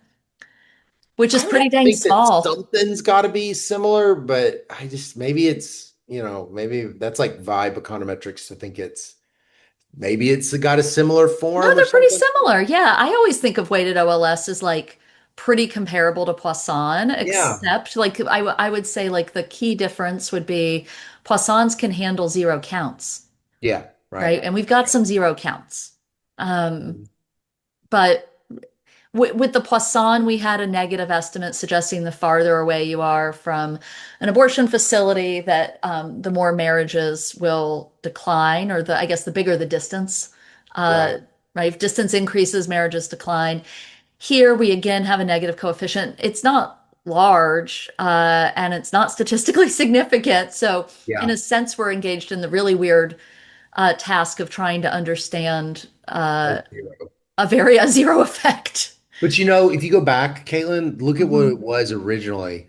which is I would have pretty to dang think that small. something's got to be similar, but maybe it's, maybe that's like vibe econometrics. I think maybe it's got a similar No, form or they're pretty something. similar. Yeah, I always think of weighted OLS as like pretty comparable to Poisson, Yeah. except like I would say like the key difference would be Poissons can handle zero counts, Yeah. Right. right? And we've got some zero counts. Um, but with the Poisson, we had a negative estimate suggesting the farther away you are from an abortion facility, that the more marriages will decline, or I guess the bigger the distance. Right. Right? If distance increases, marriages decline. Here we again have a negative coefficient. It's not large, and it's not statistically significant. So, in Yeah. a sense, we're engaged in the really weird task of trying to understand That's zero. a zero effect. But if you go back, Caitlin, look at what it Mhm. was originally.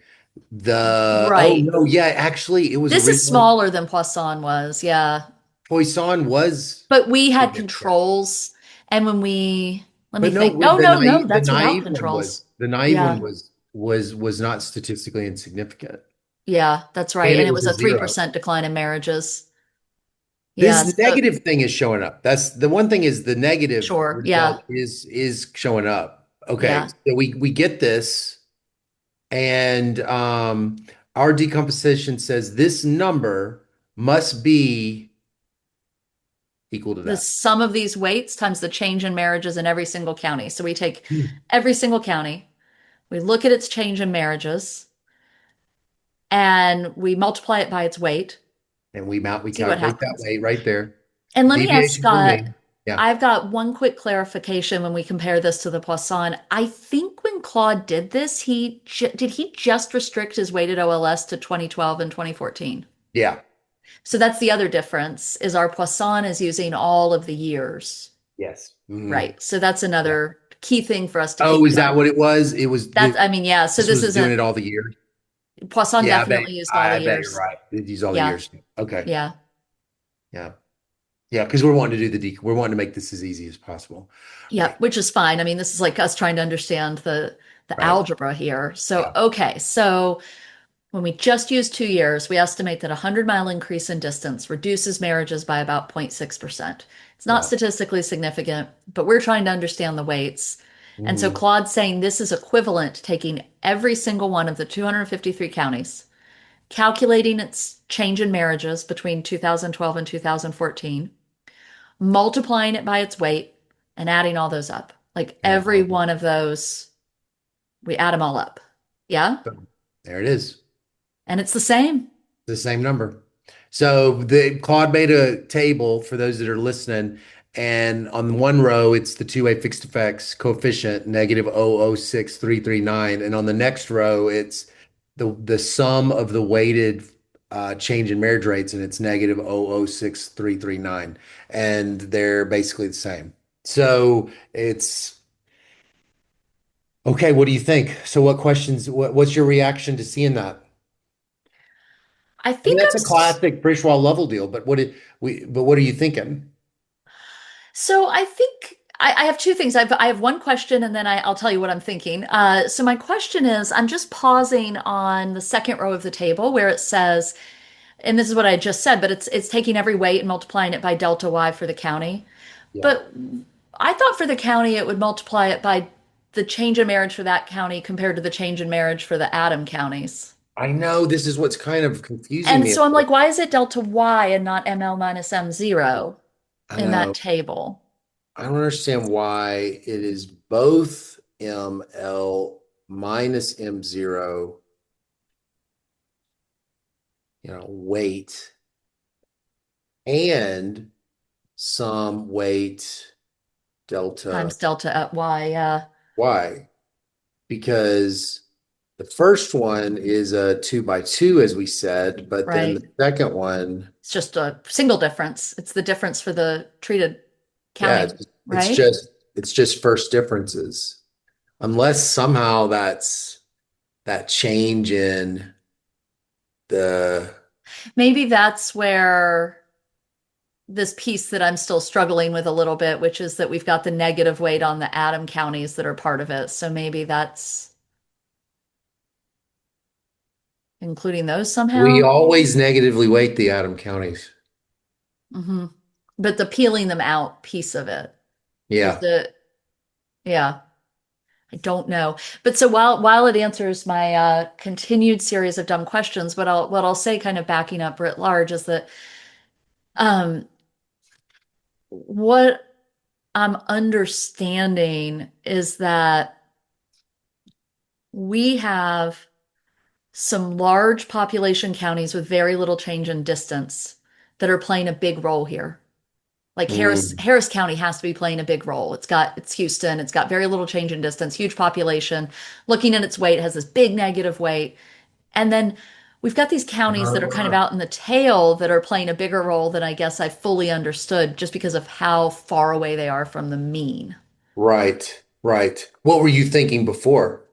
Oh Right. no, yeah, actually it was This is originally smaller than Poisson was, yeah. Poisson was But we had significant. controls, and let me But no, think. No, the no, no, naive, the that's without naive one controls. was the naive one Yeah, was not statistically insignificant. yeah, that's right. And And it it was was a a zero. 3% decline in marriages. Yeah, This so negative thing is showing up. That's the one thing is the negative sure. Yeah, result is showing up. Okay, yeah. so we get this, and our decomposition says this number must be equal to The that. sum of these weights times the change in marriages in every single county. So we take Hmm. every single county, we look at its change in marriages, and we multiply it by its weight, And we see what calculate that happens. way right there. And let me ask Deviation from Scott, mean. Yeah. I've got one quick clarification when we compare this to the Poisson. I think when Claude did this, did he just restrict his weighted OLS to 2012 and 2014? Yeah. So that's the other difference is our Poisson is using all of the years, Yes. Mhm. right? So that's Yeah. another key thing for us to keep Oh, in is that mind. what it was? It was That's, I mean, yeah. So this this was doing isn't it all the years. Poisson Yeah, definitely used all the I bet you're years. right. These all the Yeah, years. Okay. yeah, Yeah. Yeah, because we're wanting to do we're wanting to make this as easy as possible. yeah, Right. which is fine. I mean, this is like us trying to understand the Right. algebra here. So, Yeah. okay, so when we just use 2 years, we estimate that a 100-mile increase in distance reduces marriages by about 0.6%. It's not Yeah. statistically significant, but we're trying to understand the weights. And so Mhm. Claude's saying this is equivalent to taking every single one of the 253 counties, calculating its change in marriages between 2012 and 2014, multiplying it by its weight, and adding all those up. Like And every one of those, we add them all up. Yeah? there it is. And it's the same. The same number. So the Claude made a table for those that are listening, and on one row it's the two-way fixed effects coefficient negative 0.06339, and on the next row it's the sum of the weighted change in marriage rates, and it's negative 0.06339, and they're basically the same. So it's okay. What do you think? So what questions? What's your reaction to seeing that? I I mean, think that's a classic Frisch-Waugh-Lovell deal, but what are you thinking? so. I think I have two things. I have one question, and then I'll tell you what I'm thinking. So my question is, I'm just pausing on the second row of the table where it says, and this is what I just said, but it's taking every weight and multiplying it by delta y for the county. Yeah. But I thought for the county it would multiply it by the change in marriage for that county compared to the change in marriage for the atom counties. I know this is what's kind of confusing And me a so I'm like, bit. why is it delta Y and not ML minus M0 I in that know. table? I don't understand why it is both ML minus M0, weight and some weight delta Times delta at Y, yeah, Y. Because the first one is a 2 by 2, as we said, but then right. the second one, It's just a single difference. It's the difference for the treated yeah, counting, it's right? just it's just first differences. Unless somehow that's that change in the Maybe that's where this piece that I'm still struggling with a little bit, which is that we've got the negative weight on the atom counties that are part of it. So maybe that's including those we somehow. always negatively weight the atom counties. Hmm. But the peeling them out piece of it is Yeah. the, yeah, I don't know. But so while it answers my continued series of dumb questions, what I'll say, kind of backing up writ large, is that um, what I'm understanding is that we have some large population counties with very little change in distance that are playing a big role here. Like Mm, Harris County has to be playing a big role. It's Houston. It's got very little change in distance, huge population. Looking at its weight, it has this big negative weight. And then we've got these counties that are kind of out in the tail that are playing a bigger role than I guess I fully understood just because of how far away they are from the mean. right, right. What were you thinking before?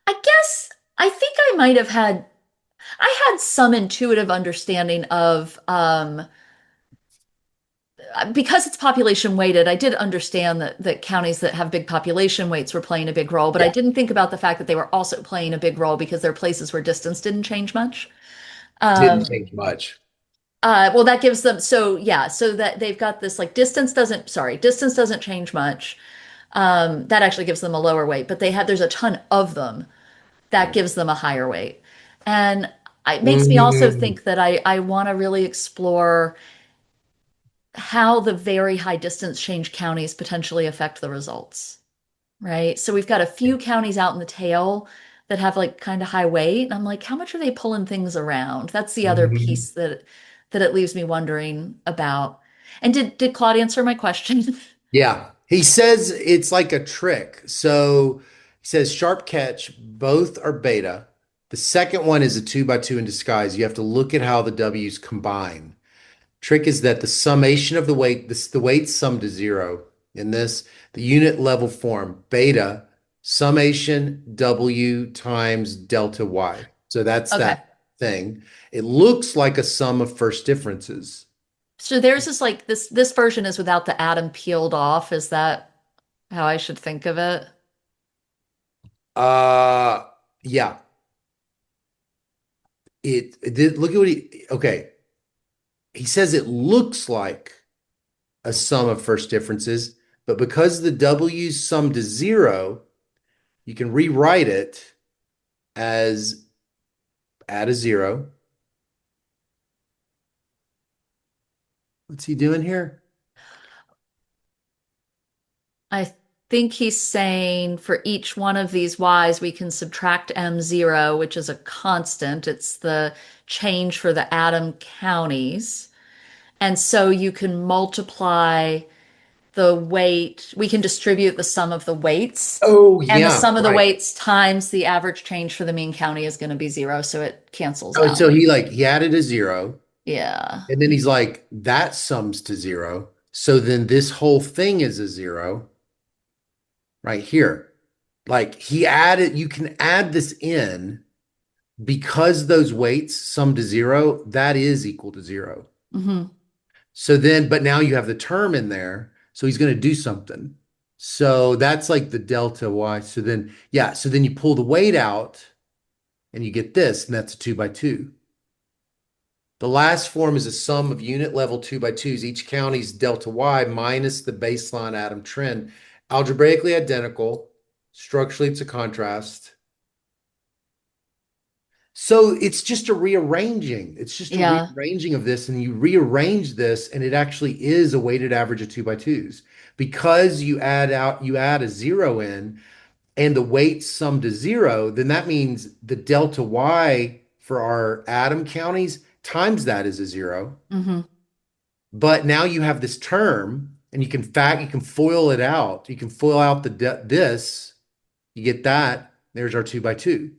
I guess I think I had some intuitive understanding of because it's population weighted. I did understand that counties that have big population weights were playing a big role, but I Yeah, didn't think about the fact that they were also playing a big role because they're places where distance didn't change much. didn't Um, change much. well, that gives them, so yeah, so that they've got this, like, distance doesn't change much. That actually gives them a lower weight, but there's a ton of them that gives them a higher weight. And it makes me also Mm, think that I want to really explore how the very high distance change counties potentially affect the results, right? So we've got a few counties out in the tail that have like kind of high weight. And I'm like, how much are they pulling things around? That's the other mhm. piece that it leaves me wondering about. And did Claude answer my question? Yeah, he says it's like a trick. So he says sharp catch, both are beta. The second one is a 2 by 2 in disguise. You have to look at how the W's combine. Trick is that the summation of the weights sum to zero in this, the unit level form, beta, summation W times delta Y. So that's Okay. that thing. It looks like a sum of first differences. So theirs is like this version is without the atom peeled off. Is that how I should think of it? Uh, yeah. It did look at what okay. He says it looks like a sum of first differences, but because the W's sum to zero, you can rewrite it as add a zero. What's he doing here? I think he's saying for each one of these y's, we can subtract M0, which is a constant. It's the change for the atom counties. And so you can multiply the weight. We can distribute the sum of the weights. Oh, And the yeah, sum of the right. weights times the average change for the mean county is going to be zero. So it cancels Oh, out. so he added a zero, Yeah. and then he's like, that sums to zero. So then this whole thing is a zero right here. Like he added, you can add this in because those weights sum to zero, that is equal to zero. Hmm. So then, but now you have the term in there. So he's going to do something. So that's like the delta Y. So then, yeah. So then you pull the weight out and you get this, and that's a 2 by 2. The last form is a sum of unit level 2 by 2s, each county's delta Y minus the baseline atom trend. Algebraically identical. Structurally, it's a contrast. So it's just a rearranging. It's just a Yeah. rearranging of this, and you rearrange this, and it actually is a weighted average of 2x2s. Because you add a zero in, and the weights sum to zero, then that means the delta Y for our atom counties times that is a zero. Hmm. But now you have this term, and you can FOIL it out. You can FOIL out this. You get that. There's our 2x2.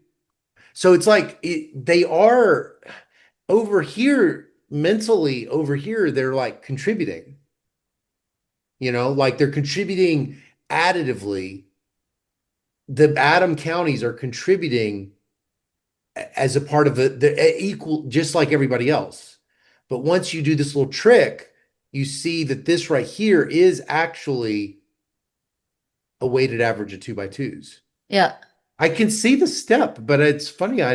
So it's like they are over here mentally over here. They're like contributing. Like they're contributing additively. The atom counties are contributing as a part of the equal, just like everybody else. But once you do this little trick, you see that this right here is actually a weighted average of 2x2s. Yeah. I can see the step, but it's funny. I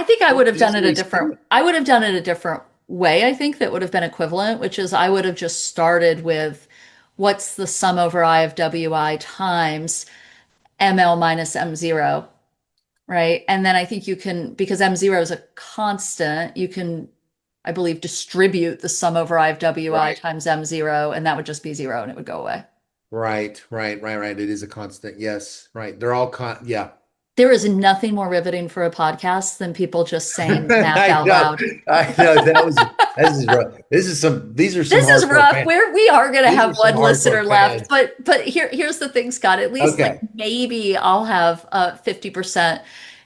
think I would have done it a Easily see different, it. I would have done it a different way. I think that would have been equivalent, which is I would have just started with what's the sum over I of WI times ML minus M0, right? And then I think you can, because M0 is a constant, you can, I believe, distribute the sum over I of WI Right. times M0, and that would just be zero and it would go away. Right. It is a constant. Yes, right. They're all yeah. There is nothing more riveting for a podcast than people just saying math I out know. loud. I know. This is rough. These are some This is hardcore rough. fans. We are going to These are have some one listener hardcore left, fans. but here's the thing, Scott. At least like Okay. maybe I'll have a 50%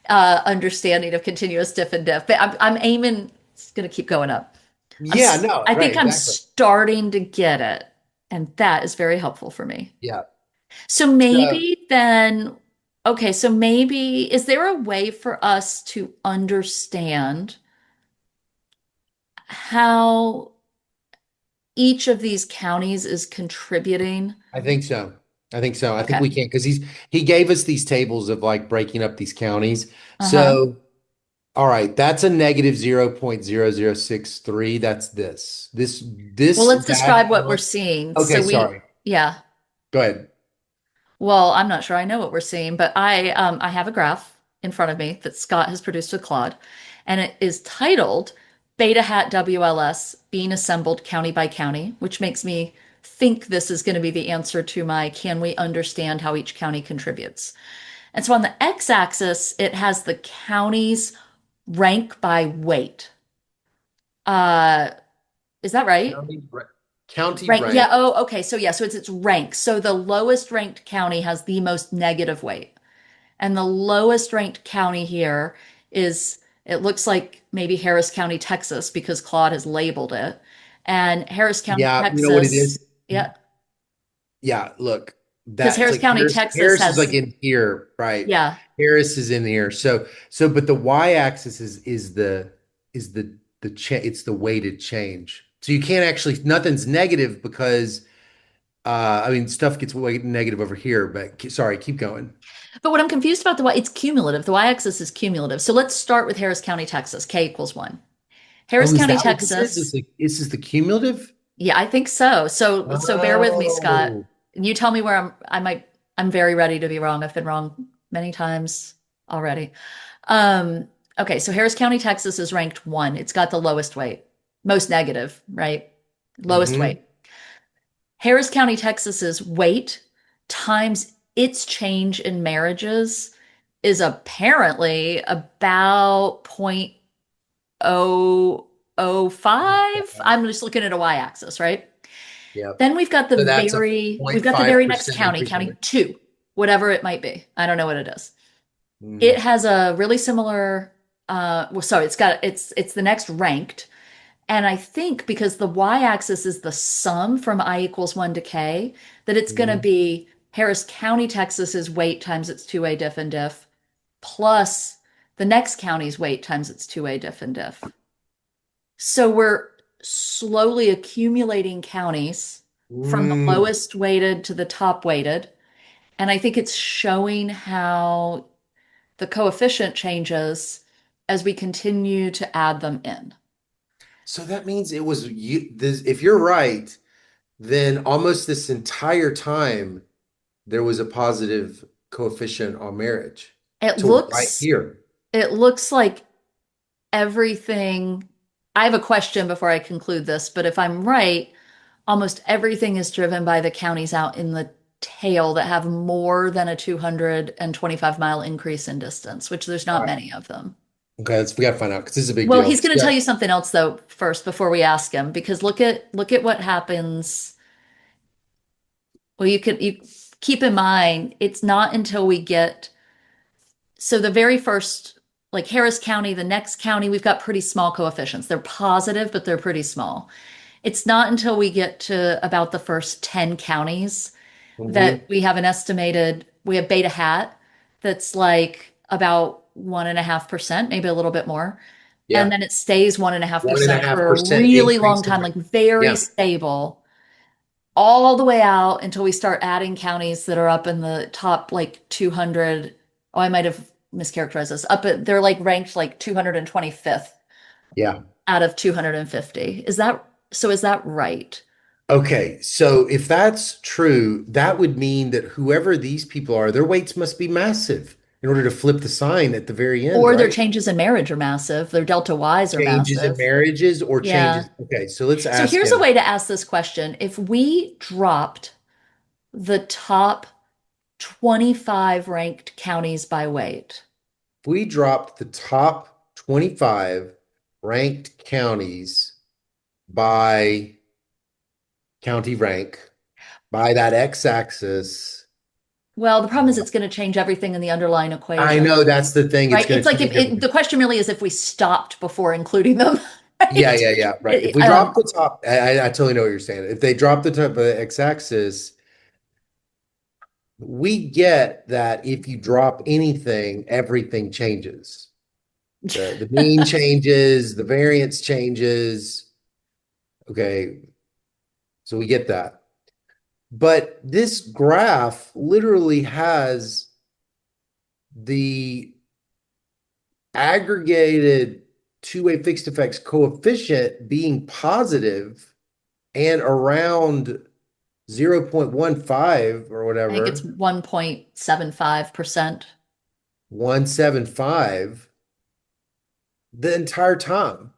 understanding of continuous diff and diff. But I'm aiming. It's going to keep going up. Yeah, no, I right, think I'm exactly. starting to get it, and that is very helpful for me. Yeah. So So maybe then, okay. So maybe is there a way for us to understand how each of these counties is contributing? I think so. I think so. I think Okay. we can because he gave us these tables of like breaking up these counties. Uh-huh. So all right, that's a negative 0.0063. That's this. Well, This let's describe what we're diagonal. seeing. Okay, sorry. Yeah. Go ahead. Well, I'm not sure I know what we're seeing, but I have a graph in front of me that Scott has produced with Claude, and it is titled Beta Hat WLS being assembled county by county, which makes me think this is going to be the answer to my can we understand how each county contributes? And so on the x-axis, it has the counties rank by weight. Uh, is that right? County, county Rank. Yeah. rank. Oh, okay. So yeah. So it's rank. So the lowest ranked county has the most negative weight. And the lowest ranked county here is, it looks like maybe Harris County, Texas, because Claude has labeled it. And Harris County, Yeah, you know what it is? Texas, yeah, Yeah, look, because that's Harris like County, Texas Harris is like has, in here, right? yeah, Harris is in here. But the y-axis is it's the weighted change. So you can't actually nothing's negative because I mean stuff gets way negative over here, but sorry, keep going. but what I'm confused about the y, it's cumulative. The y-axis is cumulative. So let's start with Harris County, Texas. K equals 1. Harris Oh, is County, that what this is? Texas. This is the cumulative? Yeah, I think so. So bear with me, Scott. Oh, You tell me where I'm very ready to be wrong. I've been wrong many times already. Um, okay, so Harris County, Texas is ranked 1. It's got the lowest weight, most negative, right? Lowest hmm. weight. Harris County, Texas's weight times its change in marriages is apparently about 0.005. I'm just looking at a y-axis, right? Yep. Then So that's a we've got the very next 0.5% county, increase in county weight. 2, whatever it might be. I don't know what it is. It Mhm. has a really similar well, sorry, it's the next ranked. And I think because the y-axis is the sum from I equals 1 to k, that it's going to Mhm. be Harris County, Texas's weight times its two-way diff and diff plus the next county's weight times its two-way diff and diff. So we're slowly accumulating counties from the Mm. lowest weighted to the top weighted. And I think it's showing how the coefficient changes as we continue to add them in. So that means it was if you're right, then almost this entire time there was a positive coefficient on marriage It till right looks here. it looks like everything. I have a question before I conclude this, but if I'm right, almost everything is driven by the counties out in the tail that have more than a 225-mile increase in distance, which there's All not right. many of them. Okay, we got to find out because this is a big Well, deal. he's going to Yeah. tell you something else though first before we ask him, because look at what happens. Well, you keep in mind it's not until we get so the very first like Harris County, the next county, we've got pretty small coefficients. They're positive, but they're pretty small. It's not until we get to about the first 10 counties that Hmm. we have an estimated, we have beta hat that's like about 1.5%, maybe a little bit more. And Yeah. then it stays One and a 1.5% half for a percent really long increase in time, rate. like very Yeah. stable, all the way out until we start adding counties that are up in the top like 200. Oh, I might have mischaracterized this. They're like ranked like 225th Yeah. out of 250. Is that right? Okay, so if that's true, that would mean that whoever these people are, their weights must be massive in order to flip the sign at the very end, Or their right? changes in marriage are massive. Their delta Ys are Changes in massive. marriages or Yeah. changes. Okay, so let's So ask here's a him. way to ask this question. If we dropped the top 25 ranked counties by weight, If we dropped the top 25 ranked counties by county rank by that x-axis, well, the problem is it's going to change everything in the underlying I equation, know that's the thing. It's right? going It's to like change if the everything. question really is if we stopped before including them, Yeah, right? yeah, yeah, right. If It- we drop um, the top, I totally know what you're saying. If they drop the top of the x-axis, we get that if you drop anything, everything changes. The mean changes, the variance changes. Okay, so we get that. But this graph literally has the aggregated two-way fixed effects coefficient being positive and around 0.15 or I think it's whatever, 1.75% 175 the entire time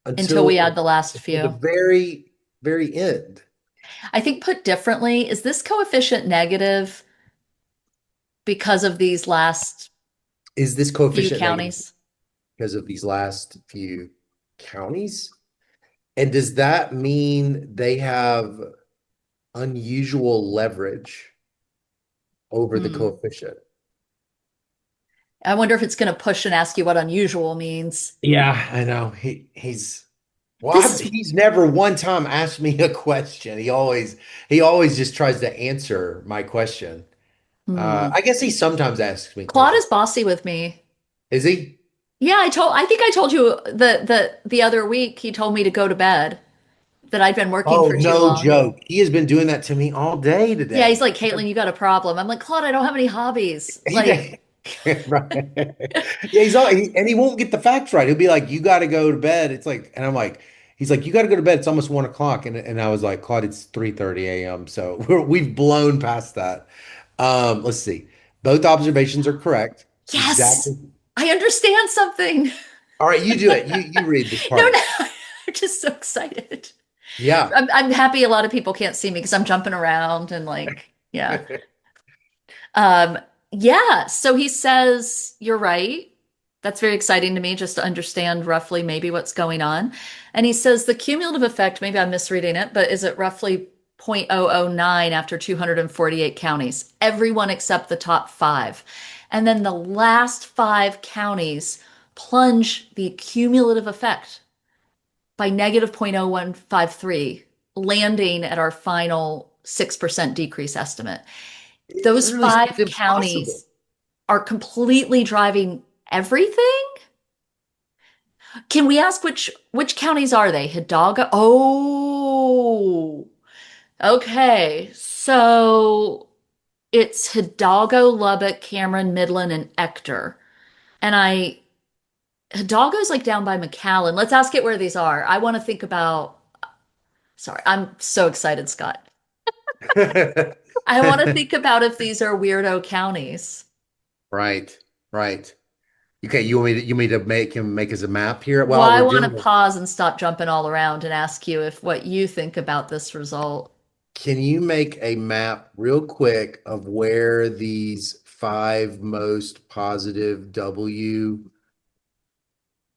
until until we add the last the few. very, very end. I think put differently, is this coefficient negative because of these last Is this few coefficient negative counties? because of these last few counties? And does that mean they have unusual leverage over the Hmm. coefficient? I wonder if it's going to push and ask you what unusual means. Yeah, I know. He's well, This is, he's never one time asked me a question. He always just tries to answer my question. hmm. I guess he sometimes asks me Claude questions. is bossy with me. Is he? Yeah, I think I told you the other week he told me to go to bed, that I'd been working Oh, for too no long. joke. He has been doing that to me all day Yeah, he's today. like, Caitlin, you got a problem. I'm like, Claude, I don't have any hobbies. Like, He, right. Yeah, and he won't get the facts right. He'll be like, "You got to go to bed." It's like, and I'm like, he's like, "You got to go to bed. It's almost 1 o'clock." And I was like, "Claude, it's 3:30 a.m." So we've blown past that. Let's see. Both observations are correct. yes, Exactly. I understand something. All right, you do it. You read this No, part. no, I'm just so excited. Yeah. I'm happy a lot of people can't see me because I'm jumping around and like, yeah. Um, yeah, so he says, you're right. That's very exciting to me just to understand roughly maybe what's going on. And he says the cumulative effect, maybe I'm misreading it, but is it roughly 0.009 after 248 counties? Everyone except the top five. And then the last five counties plunge the cumulative effect by negative 0.0153, landing at our final 6% decrease estimate. It Those literally seems five impossible. counties are completely driving everything. Can we ask which counties are they? Hidalgo? Oh, okay. So it's Hidalgo, Lubbock, Cameron, Midland, and Ector. And Hidalgo's like down by McAllen. Let's ask it where these are. I want to think about, sorry, I'm so excited, Scott. I want to think about if these are weirdo counties. Right, right. Okay, you want me to make us a map here Well, while I we're want to doing it? pause and stop jumping all around and ask you if what you think about this result. Can you make a map real quick of where these five most positive W,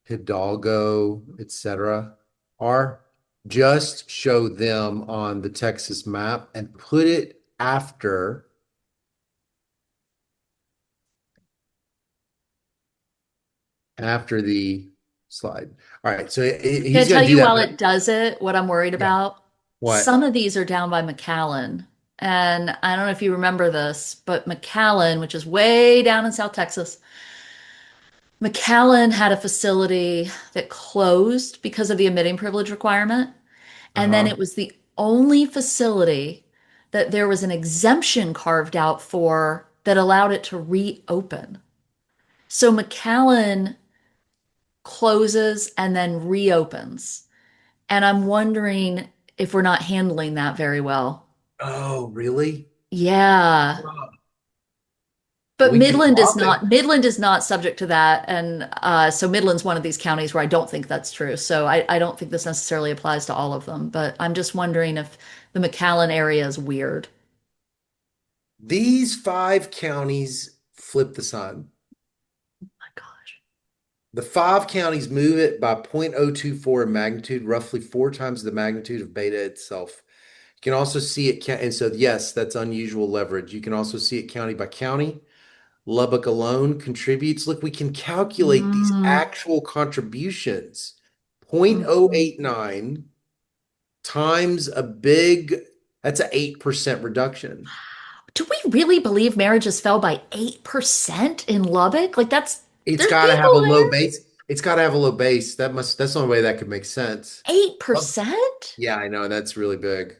Hidalgo, etc. are? Just show them on the Texas map and put it after the slide. All right, so Can I he's tell going to do you that, while but it does it, what I'm worried yeah. about? Some What? of these are down by McAllen. And I don't know if you remember this, but McAllen, which is way down in South Texas, McAllen had a facility that closed because of the emitting privilege requirement. And then Uh-huh. it was the only facility that there was an exemption carved out for that allowed it to reopen. So McAllen closes and then reopens. And I'm wondering if we're not handling that very well. Oh, really? Yeah. But We could probably. Midland is not subject to that. And so Midland's one of these counties where I don't think that's true. So I don't think this necessarily applies to all of them. But I'm just wondering if the McAllen area is weird. These five counties flip the sign. My gosh. The five counties move it by 0.024 in magnitude, roughly four times the magnitude of beta itself. You can also see it, and so yes, that's unusual leverage. You can also see it county by county. Lubbock alone contributes. Look, we can calculate these Mm, actual contributions. mhm. 0.089 times that's an 8% reduction. Do we really believe marriages fell by 8% in Lubbock? Like It's there's got to have a people low there. base. It's got to have a low base. That's the only way that could make sense. Oh, 8%? yeah, I know that's really big.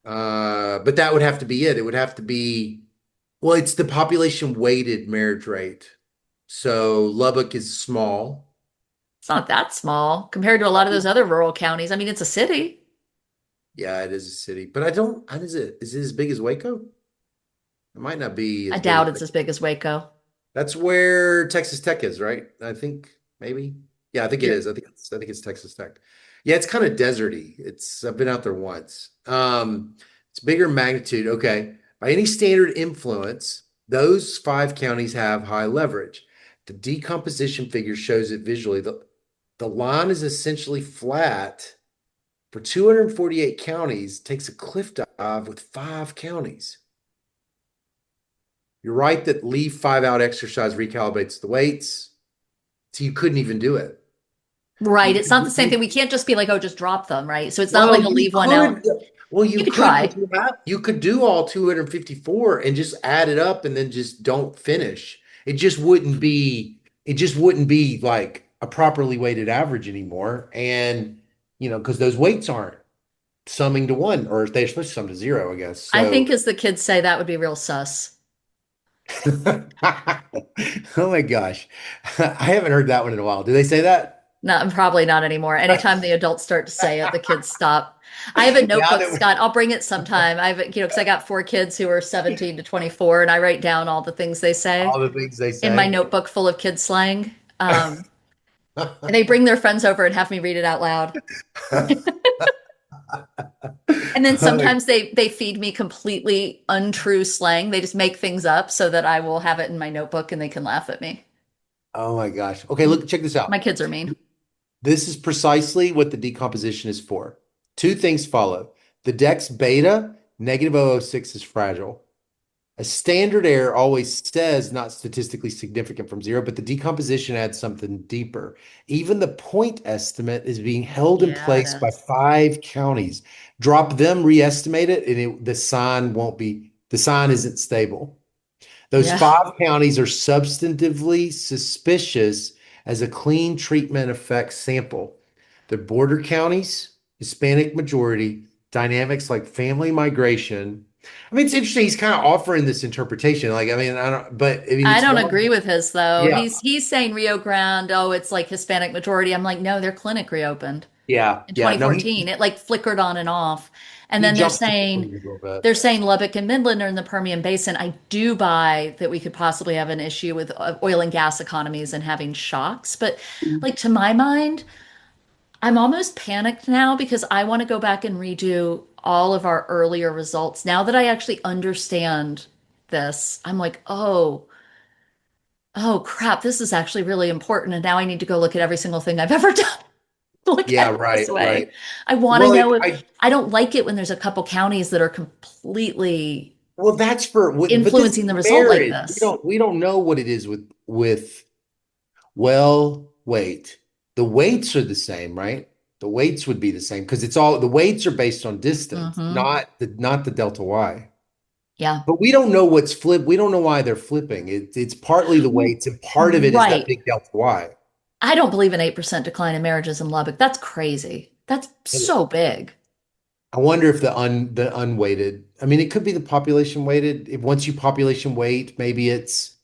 But that would have to be it. It would have to be, well, it's the population weighted marriage rate. So Lubbock is small. It's not that small compared to a lot of those other rural counties. I mean, it's a city. Yeah, it is a city, but I don't, how is it as big as Waco? It might not be I as big as doubt it's Waco. as big as Waco. That's where Texas Tech is, right? I think maybe. Yeah, I think it You're, is. I think it's Texas Tech. Yeah, it's kind of deserty. I've been out there once. It's bigger magnitude. Okay. By any standard influence, those five counties have high leverage. The decomposition figure shows it visually. The line is essentially flat for 248 counties, takes a cliff dive with five counties. You're right that leave five out exercise recalibrates the weights. So you couldn't even do it. right. You, It's not the same thing. you We can't just be like, oh, just drop them, right? So it's not well, like a you leave one out. could. Well, You you could could with try. your map. You could do all 254 and just add it up and then just don't finish. It just wouldn't be like a properly weighted average anymore. And because those weights aren't summing to one, or they're supposed to sum to zero, I guess. I think, So as the kids say, that would be real sus. oh my gosh. I haven't heard that one in a while. Do they say that? Not probably not anymore. Anytime the adults start to say it, the kids stop. I have a Now notebook, that Scott. I'll bring it sometime. I have, because I got four kids who are 17 to 24, and I write down all the things they say all the things they in my say. notebook full of kid slang. And they bring their friends over and have me read it out loud. And then Oh, sometimes they feed me completely untrue slang. They just make things up so that I will have it in my notebook and they can laugh at me. oh my gosh. Okay, look, check this My out. kids are mean. This is precisely what the decomposition is for. Two things follow. The Dex beta, negative -0.006 is fragile. A standard error always says not statistically significant from zero, but the decomposition adds something deeper. Even the point estimate is being held in Yeah, it place by is. five counties. Drop them, re-estimate it, and the sign isn't stable. Those Yeah. five counties are substantively suspicious as a clean treatment effect sample. They're border counties, Hispanic majority, dynamics like family migration. I mean, it's interesting. He's kind of offering this interpretation. Like, I mean, I don't, but I mean, I it's don't one. agree with his though. Yeah. He's saying Rio Grande, oh, it's like Hispanic majority. I'm like, no, their clinic reopened. Yeah, in yeah. No, 2014. It like flickered on and off. And he then they're jumped to saying conclusions a little bit. Lubbock and Midland are in the Permian Basin. I do buy that we could possibly have an issue with oil and gas economies and having shocks. But like to my mind, I'm almost panicked now because I want to go back and redo all of our earlier results. Now that I actually understand this, I'm like, oh crap, this is actually really important. And now I need to go look at every single thing I've ever done. Look at Yeah, it this right, way. right. I want to Well, know if I I don't like it when there's a couple counties that are completely well, that's but this influencing is the result like marriage. this. We don't know what it is with well, wait. The weights are the same, right? The weights would be the same because it's all the weights are based on distance, Hmm. not the delta Y. Yeah. But we don't know what's flipped. We don't know why they're flipping. It's partly the weights, and part of it is that Right. big delta Y. I don't believe an 8% decline in marriages in Lubbock. That's crazy. That's so big. I wonder if the unweighted. I mean, it could be the population weighted. If once you population weight, maybe it's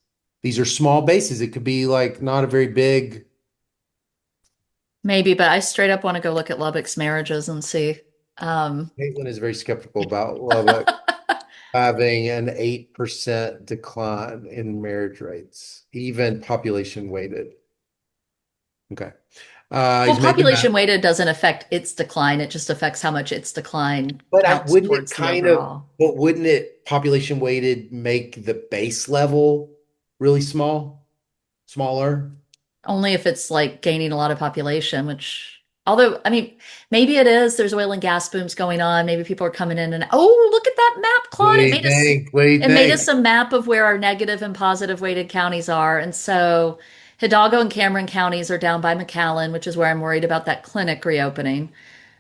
these are small bases. It could be like not a very big. Maybe, but I straight up want to go look at Lubbock's marriages and see. Um, Caitlin is very skeptical about Lubbock having an 8% decline in marriage rates, even population weighted. Okay. well, He's made the math. population weighted doesn't affect its decline. It just affects how much its decline But counts wouldn't it towards the kind of, overall. but wouldn't it population weighted make the base level really smaller? Only if it's like gaining a lot of population, which, although, I mean, maybe it is. There's oil and gas booms going on. Maybe people are coming in and, oh, look at that map, What do Claude. you think? What do you It made think? us a map of where our negative and positive weighted counties are. And so Hidalgo and Cameron counties are down by McAllen, which is where I'm worried about that clinic reopening.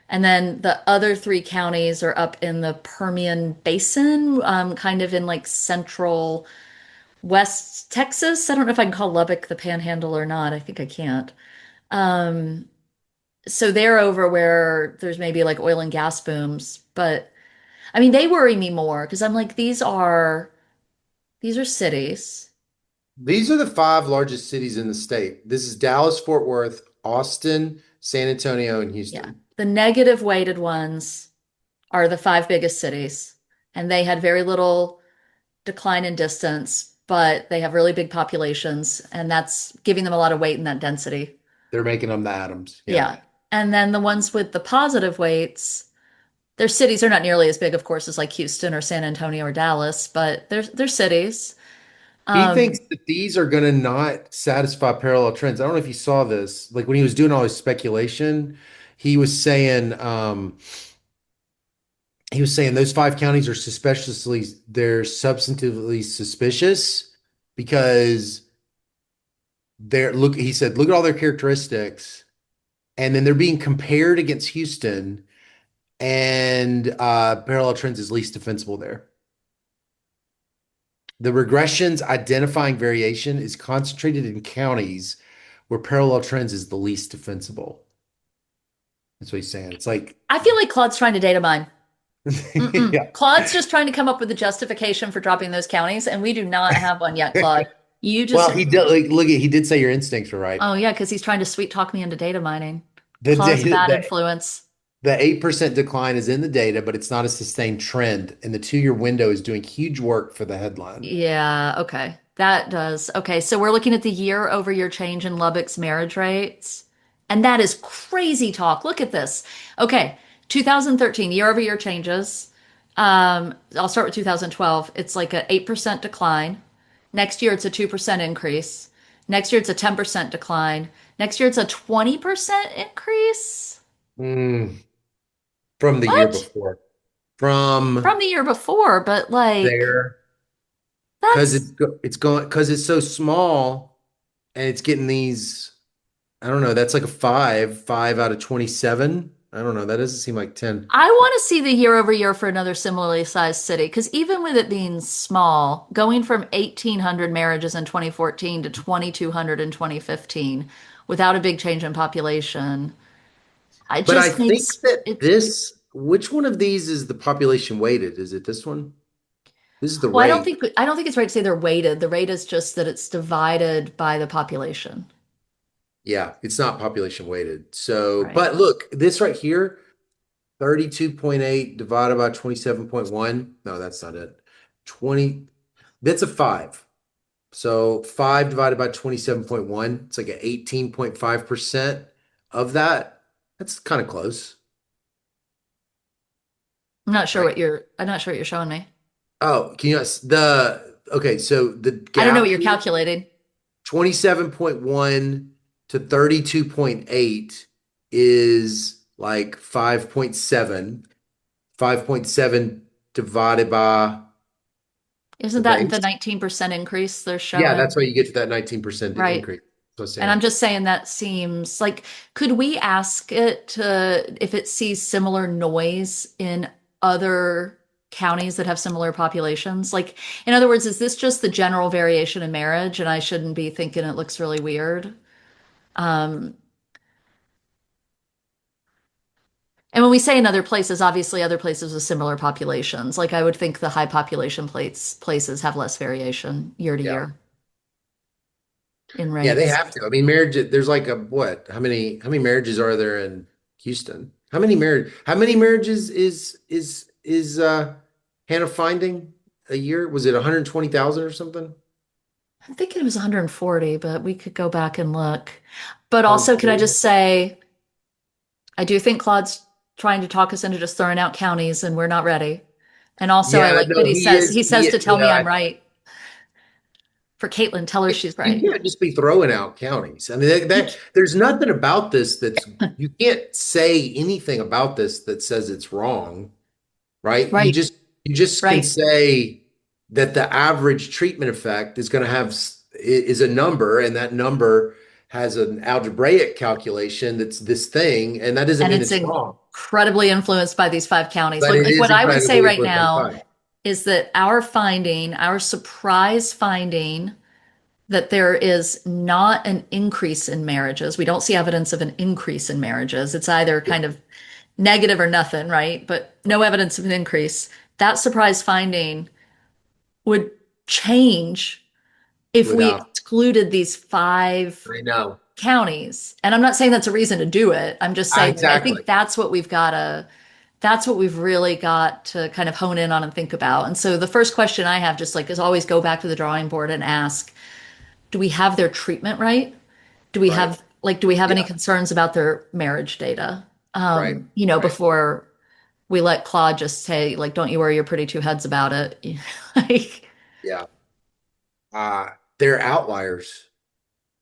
And then the other three counties are up in the Permian Basin, kind of in like central West Texas. I don't know if I can call Lubbock the Panhandle or not. I think I can't. Um, so they're over where there's maybe like oil and gas booms, but I mean they worry me more because I'm like these are cities. These are the five largest cities in the state. This is Dallas, Fort Worth, Austin, San Antonio, and Yeah. Houston. The negative weighted ones are the five biggest cities, and they had very little decline in distance, but they have really big populations, and that's giving them a lot of weight in that density. They're making them the atoms. Yeah. Yeah. And then the ones with the positive weights, their cities are not nearly as big, of course, as like Houston or San Antonio or Dallas, but they're cities. He thinks Um, that these are going to not satisfy parallel trends. I don't know if you saw this. Like when he was doing all his speculation, he was saying, those five counties are they're substantively suspicious because he said, look at all their characteristics, and then they're being compared against Houston, and parallel trends is least defensible there. The regressions identifying variation is concentrated in counties where parallel trends is the least defensible. That's what he's saying. It's like, I feel like Claude's trying to data mine. Mm-mm. yeah. Claude's just trying to come up with a justification for dropping those counties, and we do not have one yet, Claude. You just, Well, he did like look at he did say your instincts were right. oh yeah, because he's trying to sweet talk me into data mining. The Claude's a data bad the, influence. the 8% decline is in the data, but it's not a sustained trend. And the 2-year window is doing huge work for the headline. Yeah, okay. That does. Okay, so we're looking at the year-over-year change in Lubbock's marriage rates. And that is crazy talk. Look at this. Okay, 2013, year-over-year changes. I'll start with 2012. It's like an 8% decline. Next year, it's a 2% increase. Next year, it's a 10% decline. Next year, it's a 20% increase. Mm, from the year What? before. From From the year before, but like, there. Because that's it's going because it's so small and it's getting these. I don't know. That's like a five out of 27. I don't know. That doesn't seem like 10. I want to see the year over year for another similarly sized city because even with it being small, going from 1,800 marriages in 2014 to 2,200 in 2015 without a big change in population, I But I just think makes that it. which one of these is the population weighted? Is it this one? This is the Well, rate. I don't think it's right to say they're weighted. The rate is just that it's divided by the population. Yeah, it's not population weighted. So, Right. but look, this right here, 32.8 divided by 27.1. No, that's not it. 20, that's a 5. So 5 divided by 27.1, it's like an 18.5% of that. That's kind of close, right? I'm not sure what you're showing me. Oh, can you okay, so the I don't know gap what you're here, calculating. 27.1 to 32.8 is like 5.7. 5.7 divided by Isn't the that the base. 19% increase they're Yeah, that's showing? why you get to that 19% Right. increase. So And I'm saying, just saying that seems like, could we ask it to, if it sees similar noise in other counties that have similar populations? Like, in other words, is this just the general variation in marriage and I shouldn't be thinking it looks really weird? Um, and when we say in other places, obviously other places with similar populations, like I would think the high population places have less variation year to yeah. year in Yeah, they rates. have to. I mean, marriage, there's like a what? How many marriages are there in Houston? How many marriages is Hannah finding a year? Was it 120,000 or something? I'm thinking it was 140, but we could go back and look. But also, can I 140? just say, I do think Claude's trying to talk us into just throwing out counties, and we're not ready. And also, I Yeah, like that no, he says to tell me yeah, I'm right. For Caitlin, tell her she's you right. can't just be throwing out counties. I mean, You there's nothing about this you can't say anything about this that says it's wrong, right? You right, just you just can right. say that the average treatment effect is going to is a number, and that number has an algebraic calculation that's this thing, and that doesn't And mean it's it's wrong, incredibly influenced by these five counties. but Look, it like is what I would say incredibly right influenced by the now five. is that our surprise finding that there is not an increase in marriages. We don't see evidence of an increase in marriages. It's either Yeah, kind of negative or nothing, right? But no evidence of an increase. That surprise finding would change if we without excluded these five I know. counties. And I'm not saying that's a reason to do it. I'm just saying that I Exactly. think that's what we've really got to kind of hone in on and think about. And so the first question I have just like is always go back to the drawing board and ask, do we have their treatment right? Right. Do we have any Yeah. concerns about their marriage data? Right. Right. Before we let Claude just say, like, don't you worry your pretty two heads about it. Like, Yeah. They're outliers,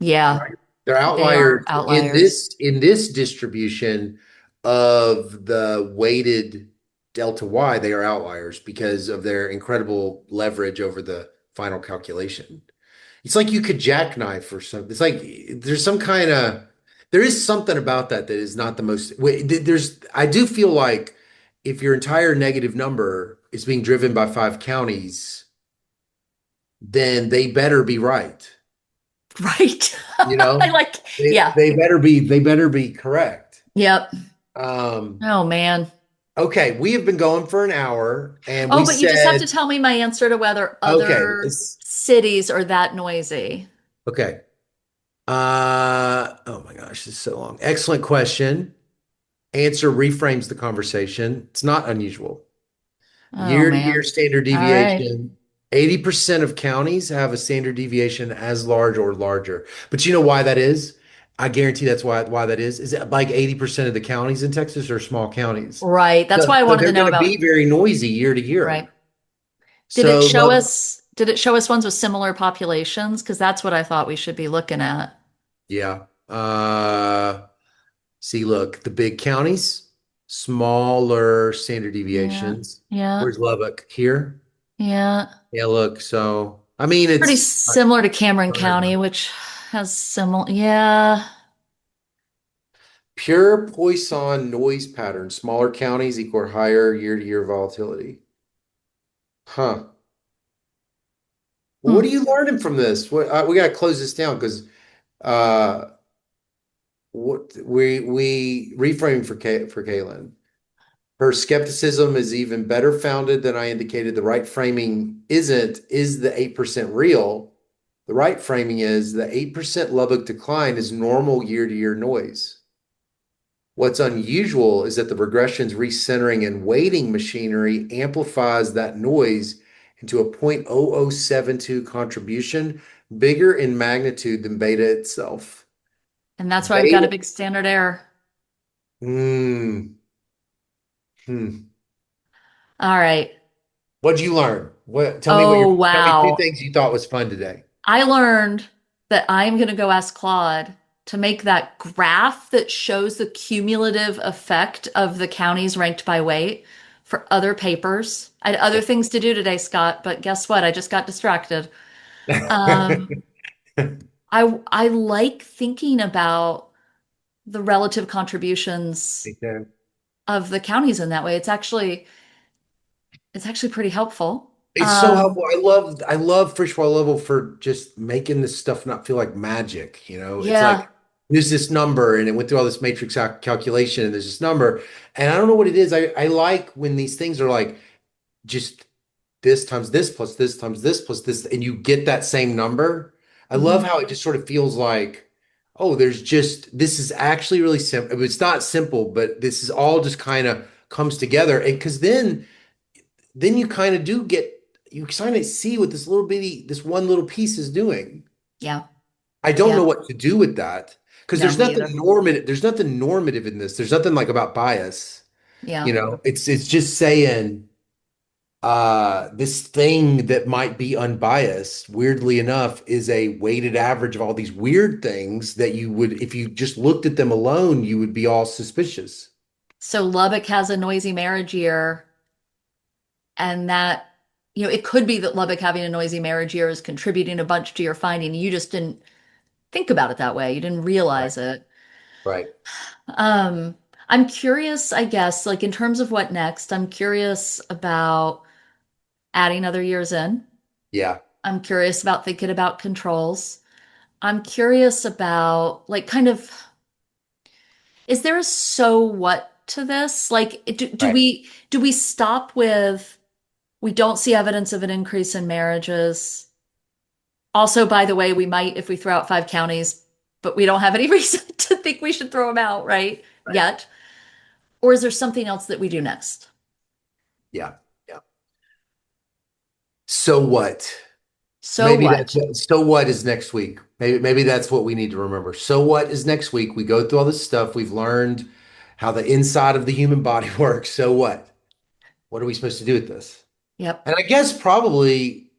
yeah, right? They're they are outliers outliers. in this distribution of the weighted delta Y. They are outliers because of their incredible leverage over the final calculation. It's like you could jackknife or something. It's like there is something about that that is not the most. I do feel like if your entire negative number is being driven by 5 counties, then they better be right. Right. You I know, like, they yeah. they better be correct. Yep. Um, Oh man. okay, we have been going for an hour, and Oh, we but you just have to said, tell me my answer to whether okay, other cities are that noisy. okay. Oh my gosh, this is so long. Excellent question. Answer reframes the conversation. It's not unusual. Oh Year to year man. standard All right. deviation. 80% of counties have a standard deviation as large or larger. But you know why that is? I guarantee that's why that is. Is it like 80% of the counties in Texas are small counties? Right. That's So, why I so wanted to they're know going to about, be very noisy year to year. right. So Did it show us ones with similar populations? Because that's what I thought we should be looking at. yeah. See, look, the big counties, smaller standard Yeah. deviations. Yeah. Where's Lubbock? Here? Yeah. Yeah, look, so I mean Pretty it's similar to Cameron County, which has similar, yeah. pure Poisson noise pattern. Smaller counties equal higher year-to-year volatility. Huh. Well, what are Hmm. you learning from this? We got to close this down because uh, what we reframe for Kaylin. Her skepticism is even better founded than I indicated. The right framing is the 8% real? The right framing is the 8% Lubbock decline is normal year-to-year noise. What's unusual is that the regression's recentering and weighting machinery amplifies that noise into a 0.0072 contribution, bigger in magnitude than beta itself. And that's why we've got a Beta, big standard error. hmm, hmm. All right. What'd you learn? Oh, Tell me two wow. things you thought was fun today. I learned that I'm going to go ask Claude to make that graph that shows the cumulative effect of the counties ranked by weight for other papers. I had other things to do today, Scott, but guess what? I just got distracted. Um, I like thinking about the relative contributions Okay. of the counties in that way. It's actually pretty helpful. It's so helpful. I love Frisch-Waugh-Lovell for just making this stuff not feel like magic. It's like Yeah. there's this number and it went through all this matrix calculation and there's this number. And I don't know what it is. I like when these things are like just this times this plus this times this plus this, and you get that same number. I love Mhm. how it just sort of feels like, oh, this is actually really simple. It's not simple, but this is all just kind of comes together. And because then you kind of you kind of see what this one little piece is doing. Yeah. I don't know Yeah. what to do with that because No, me either. there's nothing normative in this. There's nothing like about bias. Yeah. It's just saying this thing that might be unbiased, weirdly enough, is a weighted average of all these weird things that you would, if you just looked at them alone, you would be all suspicious. So Lubbock has a noisy marriage year, and it could be that Lubbock having a noisy marriage year is contributing a bunch to your finding. You just didn't think about it that way. You didn't Right. realize it. Right. Um, I'm curious, I guess, like in terms of what next, I'm curious about adding other years in. Yeah. I'm curious about thinking about controls. I'm curious about like kind of is there a so what to this? Like do Right. we stop with we don't see evidence of an increase in marriages? Also, by the way, we might if we throw out 5 counties, but we don't have any reason to think we should throw them out, right? Right. Yet. Or is there something else that we do next? Yeah. Yeah. So what? So what? So what is next week? Maybe that's what we need to remember. So what is next week? We go through all this stuff. We've learned how the inside of the human body works. So what? What are we supposed to do with this? Yep. And I guess probably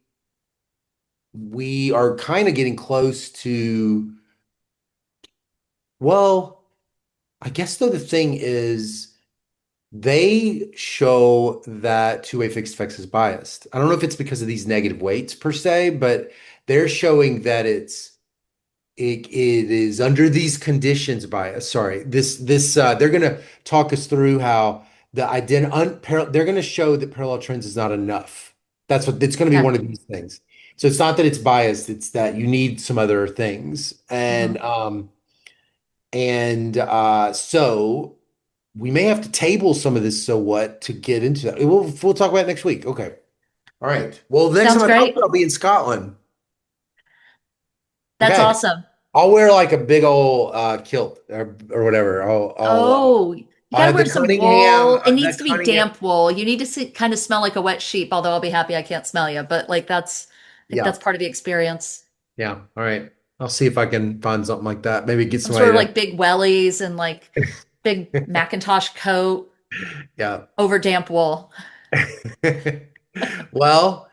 we are kind of getting close to, well, I guess though the thing is they show that two-way fixed effects is biased. I don't know if it's because of these negative weights per se, but they're showing that it is under these conditions bias. Sorry, they're going to talk us through how they're going to show that parallel trends is not enough. That's what it's going to be Okay. one of these things. So it's not that it's biased, it's that you need some other things. Mhm. So we may have to table some of this so what to get into that. We'll talk about it next week. Okay. All right. Well, the next Sounds time I talk to great. you, I'll be in Scotland. That's Okay. awesome. I'll wear like a big old kilt or whatever. Oh, you I'll got to have wear some wool. It needs the to be Cunningham. damp wool. You need to kind of smell like a wet sheep, although I'll be happy I can't smell you. But like I think Yeah. that's part of the experience. Yeah. All right. I'll see if I can find something like that. Maybe get Some sort somebody of to, like big wellies and like big Macintosh coat yeah. over damp wool. Well,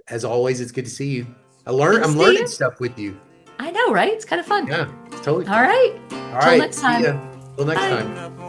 as always, it's good to see you. Good to I'm see learning you. stuff with you. I know, right? It's kind of fun. Yeah, it's totally All fun. right. All Till right. next See time. ya. Till next Bye. time.